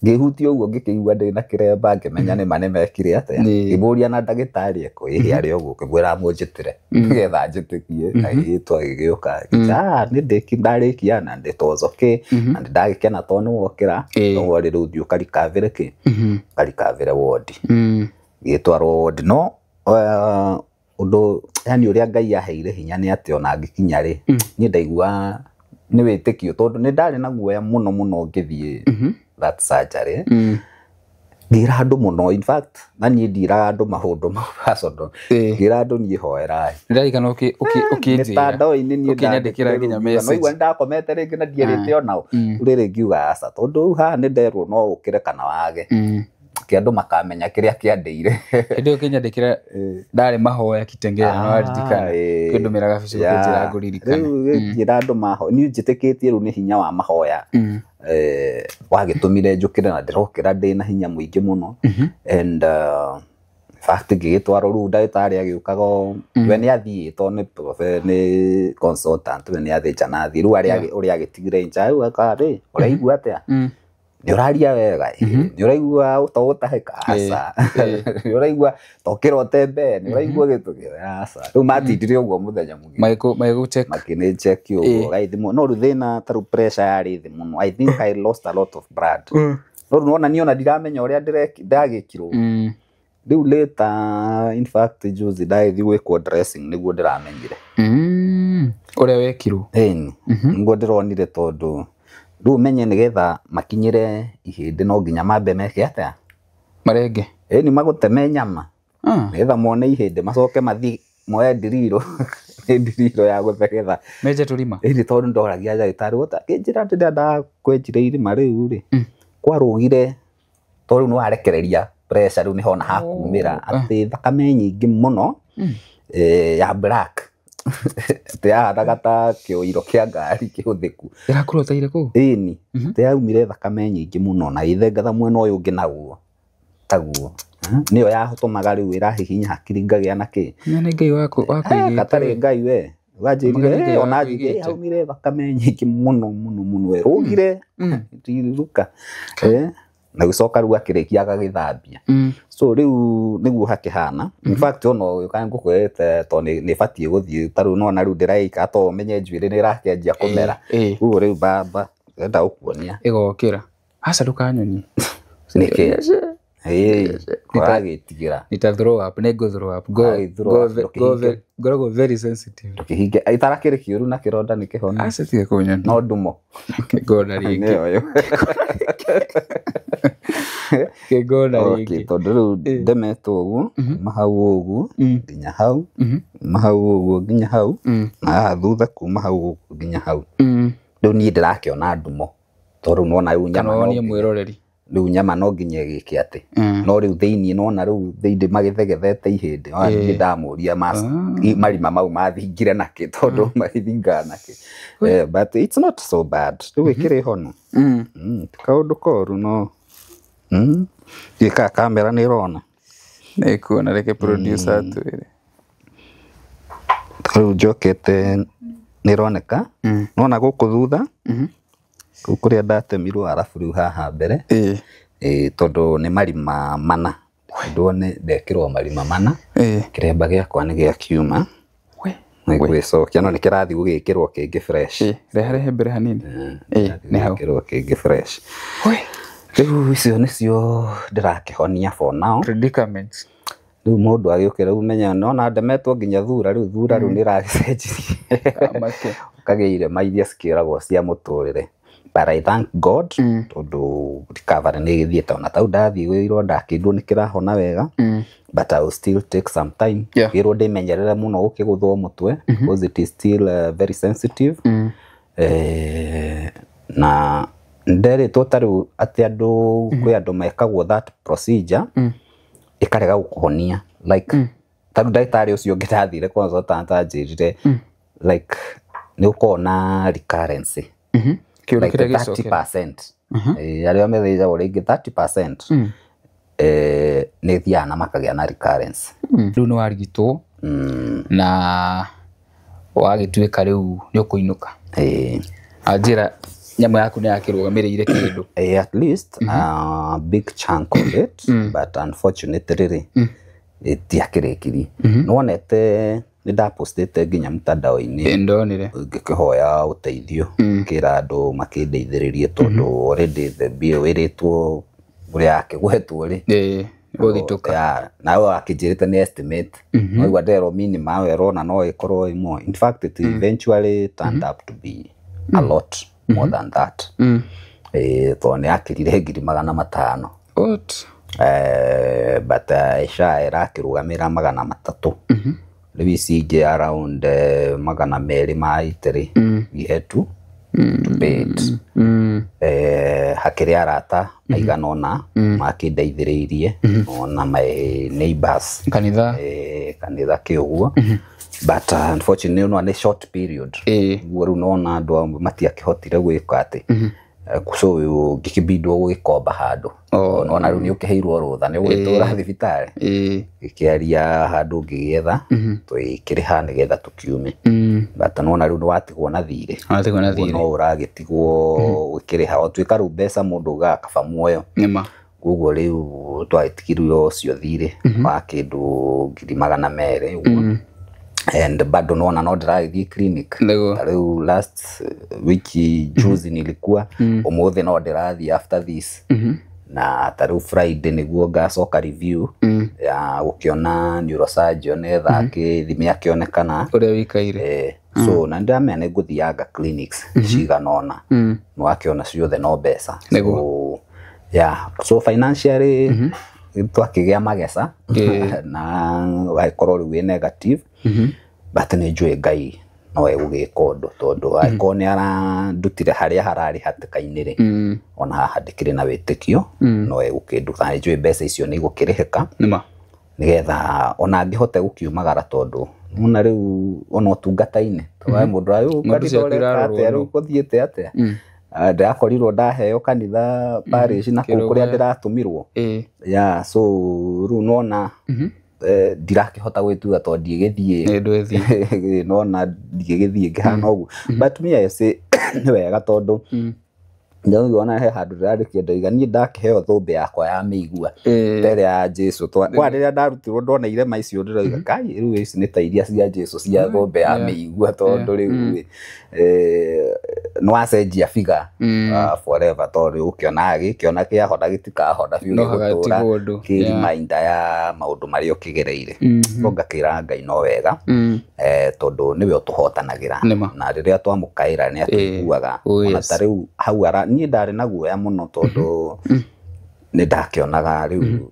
ngihutio ugo ngikigua ndina kiremba ngimenya ni mane mekire atia kimuria na ndagitari eko ihi ari ugo kigwira munjitire ngetha njitikie ai twagigiuka ni ndikindarikia na nditozoke na ndagikena to ni wokira no wari ruthi ukarikavire ki karikavire ward gitwaro ward no undu yani uria Ngai aheire hinya ni ati ona ngikinya ri ni ndaigua ni witikio tondu ni ndari na guoya muno ngithie that surgery ngira andu muno in fact na ni ndira andu mahundu ma personal ngira andu ni hoera ndirikana ukinjira ndao-ini ni ukinyandikira nginya message no igwa ndakomete ringi na ndierite ona urire ngiuga asa tondu ha ni nderwo no ukire kana wage kiandu makamenya kiria kiandeire ndio kinyandikira ndari mahoya kitengera no aridika kindumira gabicu kinjira nguririkana ngira andu maho ni njitikitie ru ni hinya wa mahoya wagitumire njukire na ndirokira ndina hinya muingi muno and fact gitwaro ru ndagitari agiukaga we ni athie to ni consultant we ni athicha na thiru ari agitigire nja u akari uraigua atia ni uraria wega ni uraigua utaheka asa ni uraigua tokero tembe ni uraigua gitu asa ru matindire uguo muthenya mugi maiko check makine check yo gaithimo no ruthina taru pressure yari thi muno I think I lost a lot of blood no ruona niona ndiramenya uria ndagikirwo riu later in fact juzi ndaithi gwikwo dressing niguo ndiramenyire uria wekirwo niguo ndironire tondu riu menye nigetha makinyire ihindi no nginya mambe meke atia marenge ni maguteme nyama nigetha mone ihindi macoke mathi moe ndiriro ndiriro ya guthegetha meje tulima ni tondu ndoragia ndagitari gota kinjira ndenda kwenjire irima riu ri kwarugire tondu no arekereria pressure riu ni hona hakumira ati thakame nyingi muno ya black te aragata kioiro kia ngari kihuthiku irakurotaire ku ni te aumire thakame nyingi muno na ithengatha mwena uyu ungi naguo taguo niyo yahutumaga riu irahihinya hakiri ngagia na ki nyane Ngai wako katari Ngai we wajirire ona thige aumire thakame nyingi muno we rugire ndiruka na gucoka riu akirikia agagithambia so riu niguo hakihana in fact ono kan ngukwete to ni fatie guthie taru no na riu ndiraika to menye njwire ni rakenjia kumera riu riu baba enda ukuonia igokira aca ndukanyoni niki kwagitigira nita throw up ne go throw up go very sensitive kihinge itarakiri kiuru na kironda nikihona aca tige kunyoni no ndumo kigona ringi kigona ringi tondu riu ndemetwo uguo mahau uguo nginya hau mahau uguo nginya hau na thutha kuma hau nginya hau riu ni ndirakiona ndumo tondu no na riu nyama no ni mwiroreri riu nyama no nginya gike ati no riu thiini nona riu thiindi magithegethete ihindi ni ndamuria marima mau mathingire naki tondu magithinga naki but it's not so bad riu ikiri hono kaundu koru no gika kamera ni rona nikuona reke producer atwire riu njokete ni roneka nona guku thutha kuria ndatemirwo arafu riu haha mbere tondu ni marima mana ndone ndekirwo marima mana kiremba giakwa ni gia kiuma ngwicokia no ni kirathi gugikirwo kingi fresh rehe mbere hanini ni hau kirwo kingi fresh riu icio nicio ndirakihonia for now predicaments riu mundu agiukira umenya nona ndemetwo nginya thura riu ni racenjirie kageire mairia skiragwo cia muturire but I thank God tondu recovery ni githiete ona tau ndathi gwirwo ndakindwo ni kirahona wega but I will still take some time girwo ndimenyerere muno gukiguthwo mutwe because it is still very sensitive na ndere totally ati andu kwi andu mekagwo that procedure ikarega gukuhonia like tau ndagitari ucio ngirathire kwanza tantajirire like ni ukona recurrence like 30% aria metheja uringi 30% ni thiana makagia na recurrence riu no arigitwo na wagituika riu ni ukuinuka ajira nyama yaku ni yakirugamireire kindu at least a big chunk of it but unfortunately itiakirikiri nonete ni ndapostete nginya mtandao-ini ndonire ngikihoya uteithio kira andu makindeithiririe tondu already the bill iritwo uria akigwetwo ri guthituka nawe akijirite ni estimate no igwa ndero minimum erona no ikorwo more in fact it eventually turned up to be a lot more than that to ni akirire ngiri 500 but Aisha irakirugamira 300 riu cije around 200 maitiri yetu to pay it hakiri arata aiganona makindeithiriirie ona my neighbors kanitha kiuguo but unfortunately no a short period riu nona andu matiakihotire gwika ati so gikibidwo gwikomba handu nona riu ni ukiheirwo rutha ni gwitura thibitari ikiaria handu ngigetha twikiriha nigetha tukiume but nona riu watigwo na thire no uragitigwo gwikiriha otwika riu mbeca mundu gakaba muoyo guguo riu twaitikirwo ucio thire wa kindu 200 uguo and bado nona no ndirathi clinic riu last week juzi nilikuwa umuthi no ndirathi after this na taru Friday niguo ngacoka review ya gukiona neurosurgeon etha kithimi akionekana uria wikaire so na ndamenya nguthianga clinics ciganona no akiona ciothe no mbeca so financially twakigia magesa na waikorwo riu negative but ni njui Ngai no egugika undu tondu aikoni arandutire haria harari hatikaini ri ona haha ndikire na witikio no egukinduka njui mbeca icio ni igukirihika nigetha ona ngihote gukiumagara tondu muna riu ona utungata-ini twae mundu ayu kanithoreka atia riu kuthiete atia ndakorirwo ndaheo kanitha parish na kuria ndiratumirwo so riu nona ndirakihota gwitua tondu ndigithie nona ndigithie ngihana uguo but me I say ni wega tondu ndio ona he handu ndarikia ndaigani ndakiheo thumbe yakwa ya miigua tere ya Jesu kwa riria ndarutirwo ndona irema icio ndiraga kai riu ici ni ta iria cia Jesu cia thumbe ya miigua tondu riu no acenjia figa forever tondu ukiona gikiona kia hoda gitikahona biu gutura ki reminder ya maundu mari ukigereire ngakira Ngai no wega tondu niwe utuhotanagira na riria twamukaira ni atuiguaga ona tariu hau ara ni ndari na guoya muno tondu ni ndakionaga riu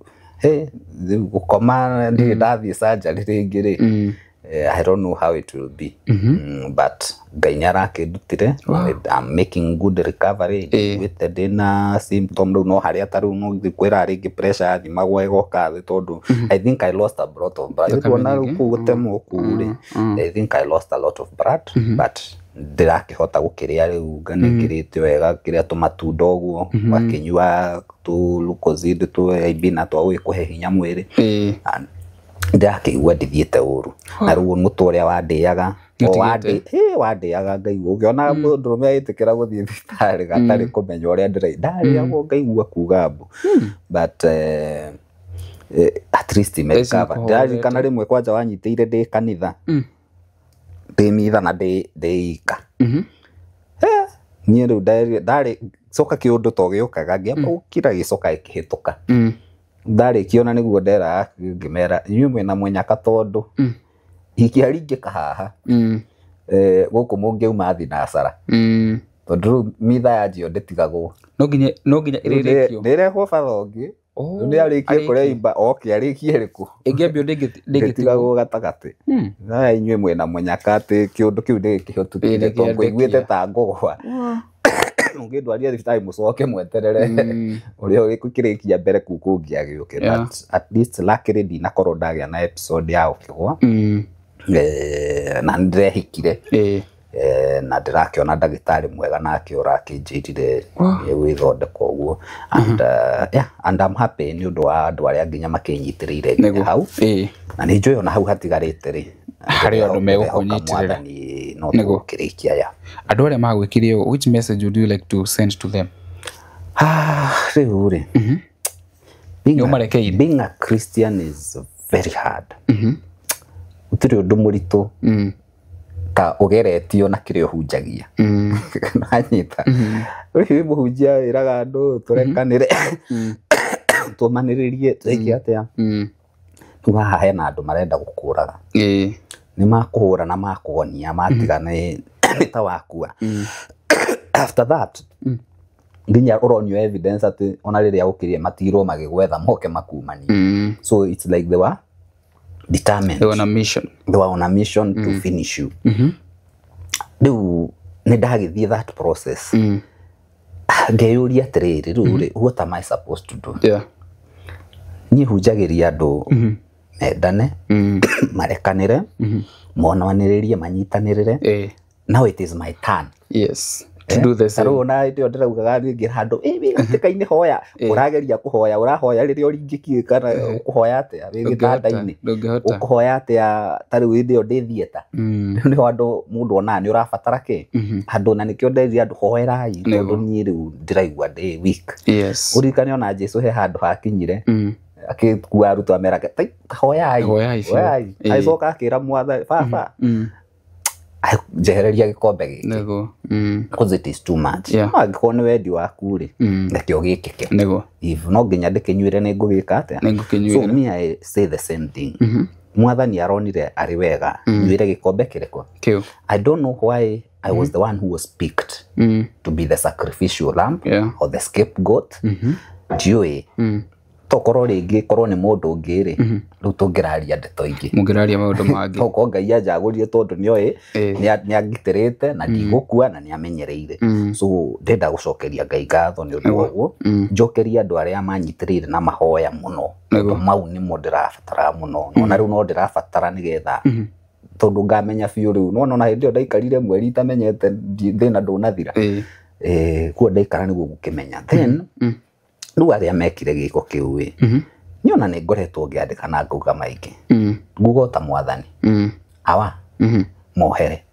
gukoma ndi ndathie surgery ringi ri I don't know how it will be. But Ngai nĩarakĩndutire. I'm making good recovery with the dinner symptom no haria taru no kwera rĩngĩ pressure thimagwo ĩgoka thĩ tondũ I think I lost a lot of blood. I think I lost a lot of blood, but ndirakĩhota gũkĩrĩa rĩu nganĩkĩrĩte wega kĩrĩa tũmatunda ũguo wakĩnyua tũlukozid tũaibina twa gwĩkũhe hinya mwĩrĩ ndakĩigua ndithiĩte ũru na rĩu mũtũ ũrĩa wandĩaga wandĩaga ngaigua ũkĩona mũndũrũme agĩtĩkĩra gũthiĩ thibitarĩ gatarĩ kũmenya ũrĩa ndarĩagwo ngaigua kuga mbu but at least imekaba ndarikana rĩmwe kwanja wanyitĩire ndĩ kanitha ndĩmitha na ndĩika niĩ rĩu ndarĩ coka kĩũndũ to gĩũkaga ngĩamba gũkira gĩcoka gĩkĩhĩtũka ndarĩkio na nĩguo ndera ngĩmera inyuĩ mwĩna mũnyaka tondũ ingĩaringĩka haha gũkũ mũngĩuma thinacara tondũ mitha yanjio ndĩtigagwo no nginya ĩrĩrĩkio ndĩrehwo batha ũngĩ nĩarĩkie kũrĩa imba arĩkie rĩkũ ĩngĩambio ndĩgĩtigagwo gatagatĩ na inyuĩ mwĩna mũnyaka atĩ kĩũndũ kĩu ndĩgĩkĩhotũkire tondũ iguĩte ta ngũgwa ungĩndwaria thibitarĩ mũcoke mweterere ũrĩa ũgĩkĩrĩkia mbere kũu kũngĩ agĩũke but at least luckily ndinakorwo ndagĩa na episode ya ũkĩgwa na ndĩrehikire na ndĩrakĩona ndagĩtarĩ mwega nake ũrakĩnjĩrire gwĩthondeka ũguo and I'm happy nĩ ũndũ wa andũ arĩa nginya makĩnyitĩrĩire nginya hau na nĩ njũĩ ona hau hatigarĩte rĩ harĩ andũ megũkũnyitĩrĩra no tũkĩrĩkia ya andũ arĩa magwĩkire ũũ which message would you like to send to them rĩu rĩ being a Christian is very hard gũtirĩ ũndũ mũritũ ta ũgeretio na kĩrĩa ũhunjagia nanyita ũyũ mũhunjia wĩraga andũ tũrekanĩre tũmanĩrĩrie twĩke atĩa haha hena andũ marenda gũkũraga nĩ makũhũra na makũgonia matiga nĩ ta wakua after that nginya ũronio evidence atĩ ona rĩrĩa ũkĩrĩa matirwo magĩgwetha moke makumani so it's like they were determined. They were on a mission to finish you. Rĩu nĩ ndagĩthiĩ that process ngeyũria atĩrĩrĩ rĩu what am I supposed to do? Niĩ hunjagĩria andũ mendane marekanĩre monanĩrĩrie manyitanĩrĩre now it is my turn to do the same. Ona ndio ndĩraugaga rĩngĩ handũ wĩgatĩka-inĩ hoya ũrageria kũhoya ũrahoya rĩrĩa ũringĩkie kana ũkũhoya atĩa wĩgĩtanda-inĩ ũkũhoya atĩa tarĩ hĩndĩ ĩyo ndĩthieta nĩho andũ mũndũ onaga nĩ ũrabatara kĩ handũ na nĩkĩo nderia andũ hoerai tondũ niĩ rĩu ndĩraigua ndĩ weak ũririkane ona Jesũ he handũ hakinyire akĩkua arutwo amerage hoyai aicoka akĩra Mwathani baba njehereria gĩkombe gĩkĩ because it is too much angĩkorwo nĩ wendi waku rĩ rekio gĩkĩke if no nginya ndĩkĩnyuĩre nĩ ngũgĩka atĩa so me I say the same thing Mwathani aronire arĩ wega nyuĩre gĩkombe kĩrĩkũ I don't know why I was the one who was picked to be the sacrificial lamb or the scapegoat ndiũĩ tokorwo rĩngĩ korwo nĩ mũndũ ũngĩ rĩ rĩu tũngĩraria ndeto ingĩ mũngĩraria maũndũ mangĩ tokorwo Ngai anjagũrire tondũ nĩoĩ nĩangitĩrĩte na ndigũkua na nĩamenyereire so ndenda gũcokeria Ngai ngatho nĩ ũndũ ũguo njokeria andũ arĩa manyitĩrĩire na mahoya mũno mau nĩmo ndĩrabatara mũno na rĩu no ndĩrabatara nĩgetha tondũ ngamenya biũ rĩu no ona hĩndĩ ĩyo ndaikarire mweri itamenyete thĩna ndũnathira kuo ndaikara nĩguo gũkĩmenya then rĩu arĩa mekire gĩko kĩu nĩ ona nĩ ngoretwo ngĩandĩka na ngauga maingĩ nguga ta Mwathani awa mohere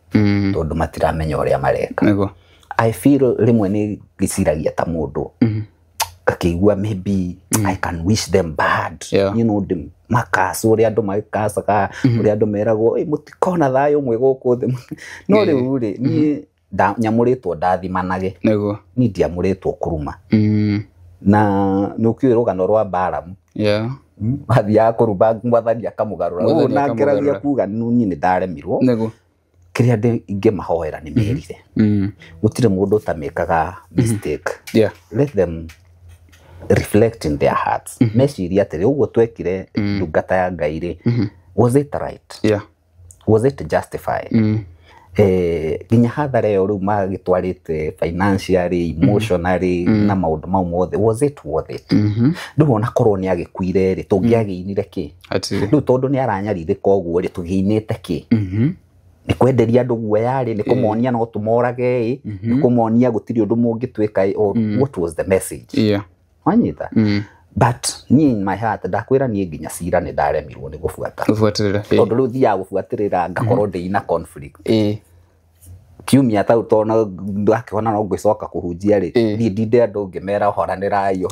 tondũ matiramenya ũrĩa mareka I feel rĩmwe nĩ gĩciragia ta mũndũ ngakĩigua maybe I can wish them bad you know them makacu ũrĩa andũ makacaga ũrĩa andũ meragwo mũtikona thayũ mwe gũkũ thĩ no rĩu rĩ niĩ nyamũrĩtwo ndathimanage niĩ ndiamũrĩtwo kũruma na nũkĩũĩ rũgano rwa Balamu athiaga kũrumba Mwathani akamũgarũra ũguo na ngeragia kuga niĩ nĩ ndaremirwo kĩrĩa ingĩmahoera nĩ merire gũtirĩ mũndũ ũtamĩkaga mistake let them reflect in their hearts meciria atĩrĩ ũguo twekire ndungata ya Ngai rĩ was it right was it justified? Ginya hathara yo riu magitwarite financially, emotionally na maundu mau mothe, was it worth it? Ndu ona korwo ni agikuire ri tungiaginire ki ndu tondu ni aranyarithika uguo ri tugiinite ki ni kwenderia andu guoya ri ni kumonia no tumorage ni kumonia gutiri undu mungitwika or what was the message? Wanyita but ni in my heart ndakwira ni nginya cira ni ndaremirwo ni gubuatirira tondu riu thia gubuatirira ngakorwo ndi na conflict kiumia tau tona ndakihona no ngwicoka kuhunjia ri ndinde andu ngimera horanirai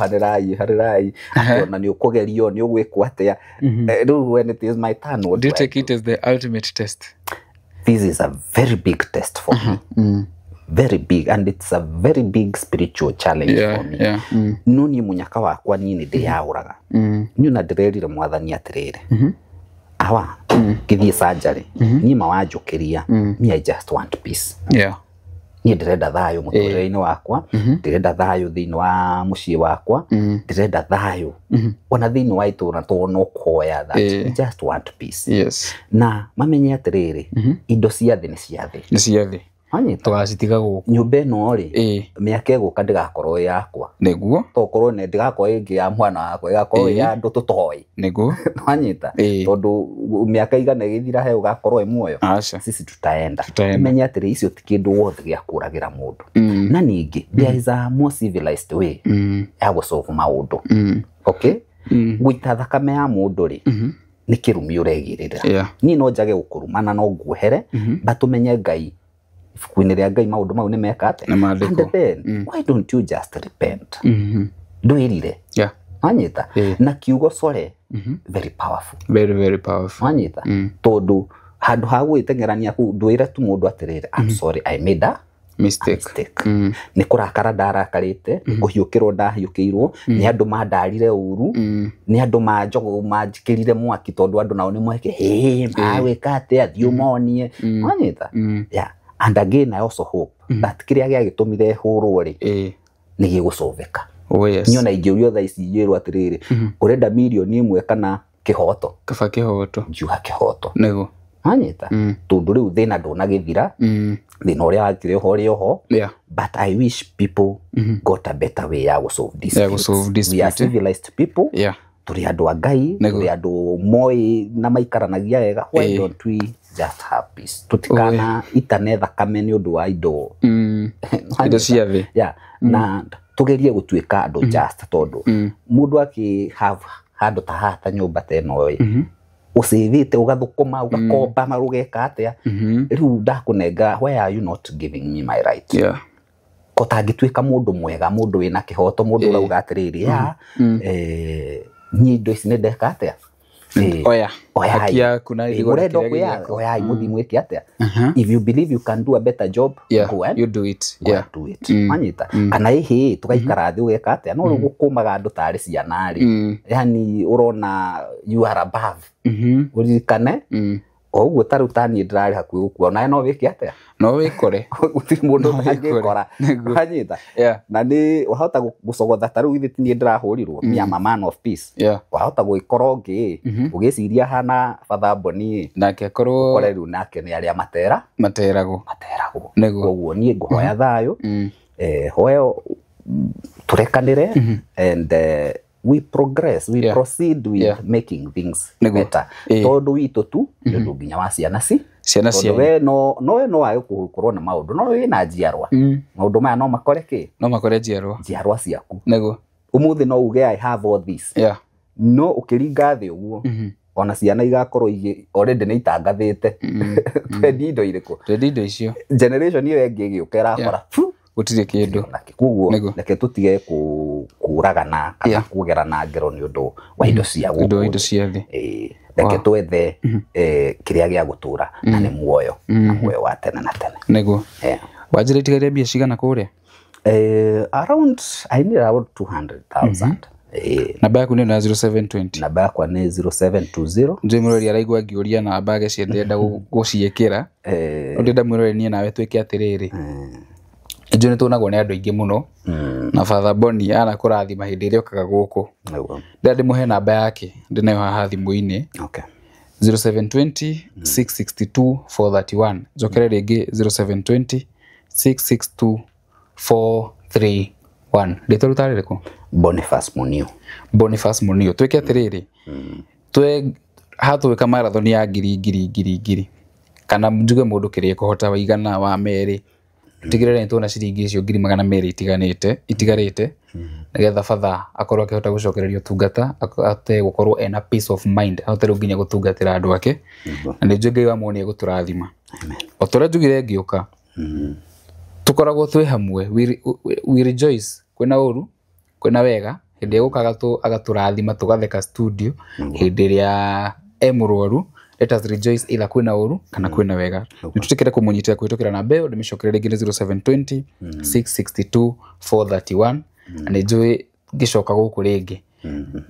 ona ni ukugerio ni ugwikwo atia riu when it is my turn, do you take it as the ultimate test? This is a very big test for me. Very big, and it's a very big spiritual challenge for me. No ni munyaka wakwa ni ndi yauraga ni na ndirerire mwathani atirire awa kithie surgery ni mawanjukiria me I just want peace. Ni ndirenda thayo muturire-ini wakwa, ndirenda thayo thiini wa mucii wakwa, ndirenda thayo ona thiini wa itura tono koya that I just want peace. Na mamenye atiriri indo cia thi ni cia thi twacitiga guku nyumba ino ri miaka iguka ndigakorwo yakwa niguo tokorwo ne ndigakorwo ingi ya mwana wakwa igakorwo ya ndu tutoi niguo wanyita tondu miaka igana githira he ugakorwo muoyo sisi tutaenda menya atiri icio ti kindu wothe gia kuragira mundu na ningi there is a more civilized way ya gusolve maundu okay guita thakame ya mundu ri ni kirumi uregirira ni no njage gukurumana no nguhere batumenye Ngai ifuku-ini ria Ngai maundu mau ni mekate and then why don't you just repent? Nduirire wanyita na kiugo sore very powerful, very powerful wanyita tondu handu ha gwitengerania ku nduire tu mundu atirire I'm sorry I made a mistake. Ni kurakara ndarakarite kuhiukirwo ndahiukirwo ni andu mandarire uru ni andu manjogo manjikirire mwaki tondu andu nao ni mweke mawika atia thiumonie wanyita and again I also hope that kiria giagitumire hurwo ri ni gigucoveka. Niona ingiurio tha ici njirwo atiriri urenda milioni imwe kana kihoto kaba kihoto njuga kihoto nego wanyita tondu riu thina ndona githira thina uria wakire ho but I wish people got a better way ya gusolve this. We are civilized people turi andu a Ngai turi andu moi na maikaranagia wega. Why don't we just have peace? Tutikana itane thakame ni undu wa indo indo cia thi na tugerie gutuika andu just tondu mundu aki have handu ta hata nyumba teno usivite ugathukuma ugakomba marugeka atia riu ndakunenga why are you not giving me my right? Kotangituika mundu mwega mundu wina kihoto mundu urauga atiriri ni indo ici ni ndeka atia akia kuna igorendo oya imudi mwiki atia if you believe you can do a better job go ahead you do it do it manyita kana ihi tugaikara thi ugeka atia no gukumaga andu tari ciana ri yani urona you are above urikane oguo tarutani ndirari hakuhi gukua na no wiki atia no wikore gutiri mundu angikora wanyita na ni wahota gucogotha taru ithiti ni ndirahurirwo me am a man of peace wahota gwikora ungi ugiciria hana Father Boni nake korwo kore riu nake ni aria materago nego oguo ni nguhoya thayo hoyo turekanire and we progress, we proceed with making things better. Tondu witu tu ndu nginya wa ciana tondu we no wa gukorwo na maundu no we na njiarwa maundu maya no makore njiarwa ciaku nego umuthi no uge I have all this no ukiringa thi uguo ona ciana igakorwo already ni itangathite twendi indo iriku icio generation iyo engi giukera kora gutire kindu kuguo reke tutige kuragana kana kugerana ngero ni undu wa indo cia guku indo cia thi reke twethe kiria gia gutura na ni muoyo na muoyo wa tene na tene nego wajiritigaire mbia cigana kuria around I need around 200,000 namba yaku ni 0720 namba yakwa ni 0720 nje murori araigwa ngiuria namba gece ndenda guciekera ndenda murori ni nawe twike atiriri ijo ni tunagwo ni andu aingi muno na Father Boni ana kurathima hindi ria okaga guku ndandi muhe namba yake ndinayo haha thimu-ini 0720 662 431 jokere rege 0720 662 431 Rito rutare reko Boniface Munio tweke atiriri twe hatwika marathon ya ngiri kana njuge mundu kirie kuhota waigana wa meri tigirere ntona ciringi icio 200 itigarite nigetha fatha akorwo akihota gucokereria tungata ate gukorwo ena peace of mind ahote nginya gutungatira andu ake na ni njuge wa muone guturathima otora njugire ngiuka tukoragwo twi hamwe we rejoice kwena uru kwena wega hindi gukaga agaturathima tugatheka studio hindi ria emurwaru let us rejoice ila kwena uru kana kwena wega nitutikire kumunyitira kwitokera na beo ndimishokerere gine 0720 662 431 ane joy gicoka guku ringi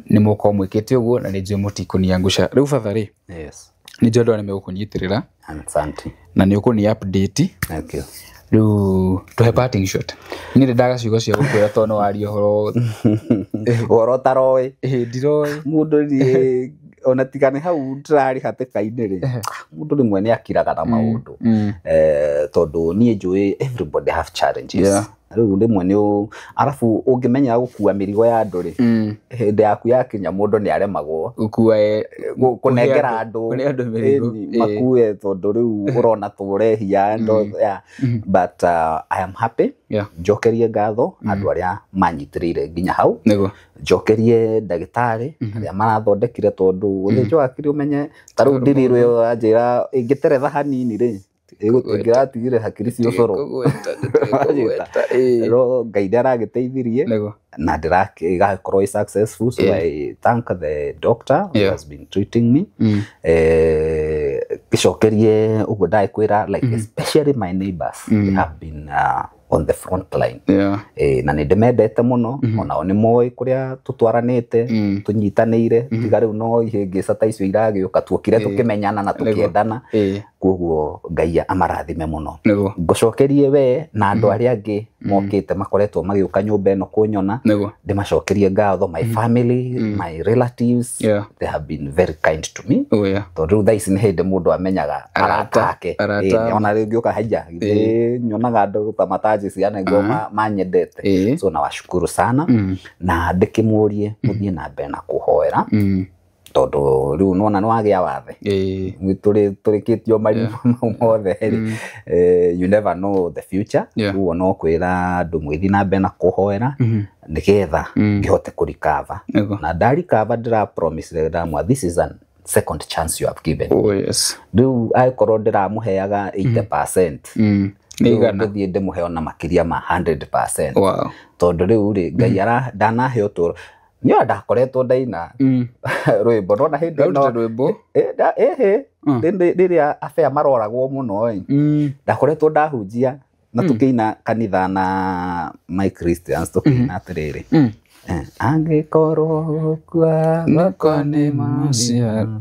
ni muko mwikite uguo na ni joy mutikunia ngusha riu fathari yes ni jodo ni megukunyitirira asante na ni ukuni update thank you riu tuhe parting shot ni ndaga ciugo cia gukwira tono wari horo taroe ndiroe mundu ni ona tigane hau ndirari hateka-ini ri mundu rimwe ni akiraga na maundu tondu nie njui everybody have challenges riu rimwe ni arafu ungimenya gukua mirigo ya andu ri hindi yaku yakinya mundu ni aremagwo gukua kunengera andu makue tondu riu urona turehia ndo but I am happy njokerie ngatho andu aria manyitirire nginya hau njokerie ndagitari aria marathondekire tondu uthinjo wakiri umenye taru ndirirwe anjira ingiteretha hanini ri ngira tigire hakiri cio coro ro Ngai aragiteithirie na ndirakorwo successful so I thank the doctor who has been treating me gicokerie uguo ndaikwira like especially my neighbors they have been on the front line na ni ndemendete muno onao ni moi kuria tutwaranite tunyitanire tiga riu no ihingica ta icio iragiuka tuokire tukimenyana na tukiendana kuguo Ngai amarathime muno ngucokerie we na andu aria angi mokite makoretwo magiuka nyumba eno kunyona ndimacokerie ngatho my family my relatives they have been very kind to me tondu thaa ici ni hindi mundu amenyaga arata ake ona ringiuka haija nyonaga andu ta mataji ciana ngo manyendete so na washukuru sana na ndikimurie muthie na mbere na kuhoera tondu riu nona ni wagia wathe turikitio mari mothe you never know the future uo no kwira andu mwithi na mbere na kuhoera nigetha ngihote kurikava na ndarikava ndira promise ndamwa this is a second chance you have given riu aikorwo ndiramuheaga 80% nigana thie ndimuheo na makiria ma 100% tondu riu ri Ngai ndanahe uturo nyo ndakoretwo ndaina rwimbo ndona hindi no rwimbo riria afea maroragwo muno ndakoretwo ndahunjia na tukiina kanitha na my Christians tukiina atiriri angikorwo gwakwa ni maciaro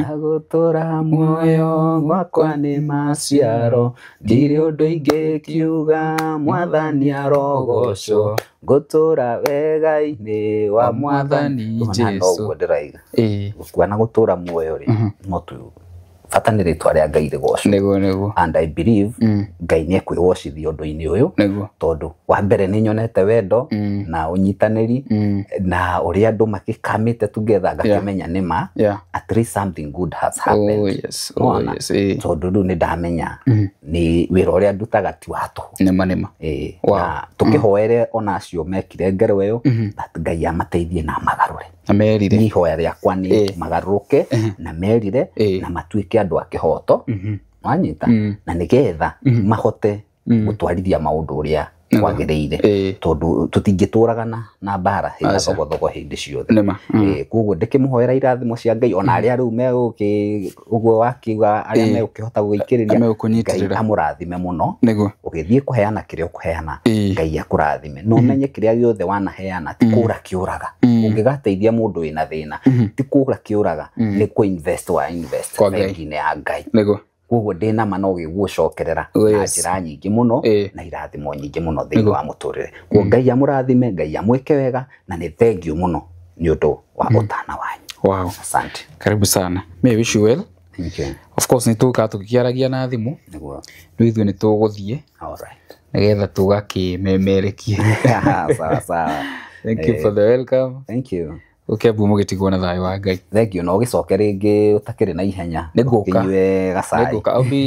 agutura muoyo gwakwa ni maciaro ndiri undu ingikiuga mwathani arogocwo gutura wega-ini wa mwathani Jesu gukwana gutura muoyo ri motu fatani ritwa ria Ngai rigocwo and I believe Ngai ni ekwigocithia undu-ini uyu tondu wa mbere ni nyonete wendo na unyitaniri na uria andu makikamite together ngakimenya nima at least something good has happened tondu riu ni ndamenya ni wira uria ndutaga ti watu nima na tukihoere ona acio mekire ngero iyo that Ngai amateithie na magarure amerire ni hoya riakwa ni magaruke na merire na matuike andu akihoto wanyita na nigetha mahote gutwarithia maundu uria kwagiriire tondu tutingituraga na mbara hina thogothogo hindi ciothe kuguo ndikimuhoera irathimo cia Ngai ona aria riu meguki uguo wakiuga aria megukihota guikiriria Ngai amurathime muno ugithie kuheana kiria ukuheana Ngai akurathime no menye kiria giothe wanaheana ti kura kiuraga ungigateithia mundu wina thina ti kura kiuraga ni ku invest bengi-ini ya Ngai kuguo ndina ma no gigucokerera na njira nyingi muno na irathimo nyingi muno thiini wa muturire kuguo Ngai amurathime Ngai amwike wega na ni thank you muno ni undu wa utana wanyu wow asante karibu sana may wish you well Thank you. Of course ni tuka tukiaragia na thimu Niguo. no ithuĩ nĩ tũgũthiĩ All right. nigetha tũgakĩmemerekie. Sawa. Thank you for the welcome. Thank you. Ukĩambu mũgĩtigwo na thayũ wa Ngai. Thank you. No gĩcoke rĩngĩ ũtakĩrĩ na ihenya. Nĩngũka. Kinyue gacai.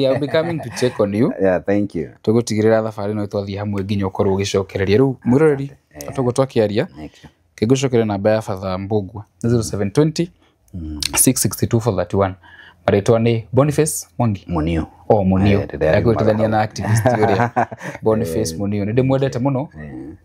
I'll be coming to check on you. Yeah, thank you. Tũgũtigĩrĩra thabarĩ no twathiĩ hamwe nginya ũkorwo ũgĩcokereria. Rĩu mwĩroreri tũgũ twakĩaria Thank you. kĩngũcokeria namba ya Father Mbugua 0720 662 431. Marĩtwa nĩ Boniface Mwangi. Munio. Munio. Agwĩtithania na activist ũrĩa Boniface Munio. Nĩ ndĩmwendete mũno.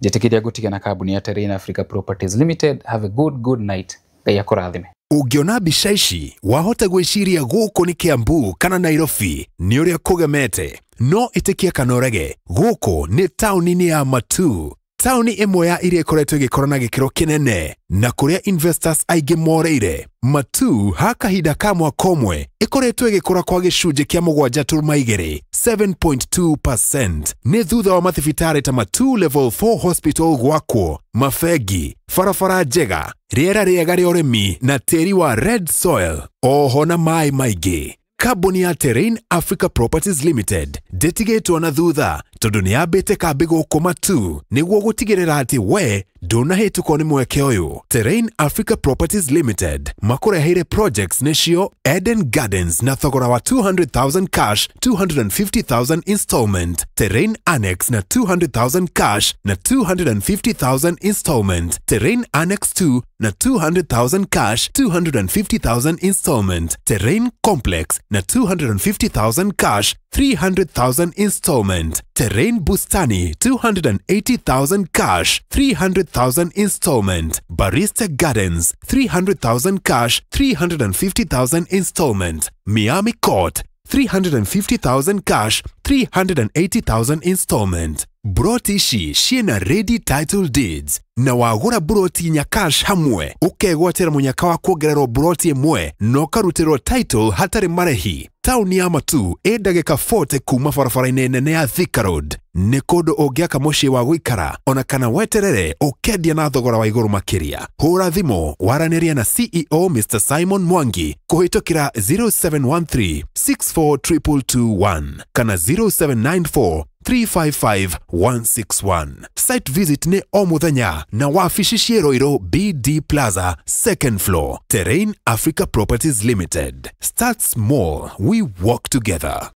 Njĩtĩkĩria gũtiga na kambuni ya Terrain Africa Properties Limited. Have a good night. Ngai akũrathime. Ũngĩona mbica ici wahota gwĩciria gũkũ nĩ Kiambu kana Nairobi nĩ ũrĩa kũgemete, no ĩtĩkia kana ũrege gũkũ nĩ taũni-inĩ ya Matu, taũni ĩmwe ya iria ĩkoretwo ĩgĩkora na gĩkĩro kĩnene na kũrĩa investors aingĩ moreire. Matu ha kahinda ka mwaka ũmwe ĩkoretwo ĩgĩkũra kwa gĩcunjĩ kĩa 7.2%, 7.2%. Nĩ thutha wa mathibitarĩ ta Matu Level 4 Hospital gwakwo, mabengi, barabara njega, rĩera rĩega rĩa ũrĩmi na tĩri wa red soil, oho na maĩ maingĩ. Kambuni ya Terrain Africa Properties Limited ndĩtigĩtwo na thutha tondũ nĩ yambĩte kambĩ gũkũ Matu nĩguo gũtigĩrĩra atĩ we ndũnahĩtũkwo nĩ mweke ũyũ. Terrain Africa Properties Limited makũreheire projects nĩcio Eden Gardens na thogora wa 200,000 cash, 250,000 installment, Terrain Annex na 200,000 cash na 250,000 installment, Terrain Annex 2 na 200,000 cash, 250,000 installment, Terrain Complex na 250,000 cash, 300,000 installment, Terrain Bustani 280,000 cash, 300,000 installment, Barista Gardens 300,000 cash, 350,000 installment, Miami Court 350,000 cash, 380,000 installment. Broti ici ciena ready title deeds na wagũra broti nya cash hamwe ũkegwatĩra mũnyaka wa kuongererwo broti ĩmwe no karutĩrwo title hatarĩ marĩhi. Taũni ya Matu ĩ ndagĩka 40 kuma barabara-inĩ nene ya Thika Road. Nĩ kũndũ ũngĩaka mũciĩ wa gũikara ona kana weterere ũkendia na thogora wa igũrũ makĩria. Hũra thimũ waranĩria na CEO Mr. Simon Mwangi kũhĩtũkĩra 0713 642221 kana 0794 355-161. Site visit ni o muthenya na wafici ciĩroirwo BD Plaza, 2nd floor. Terrain Africa Properties Limited. Start small, we walk together.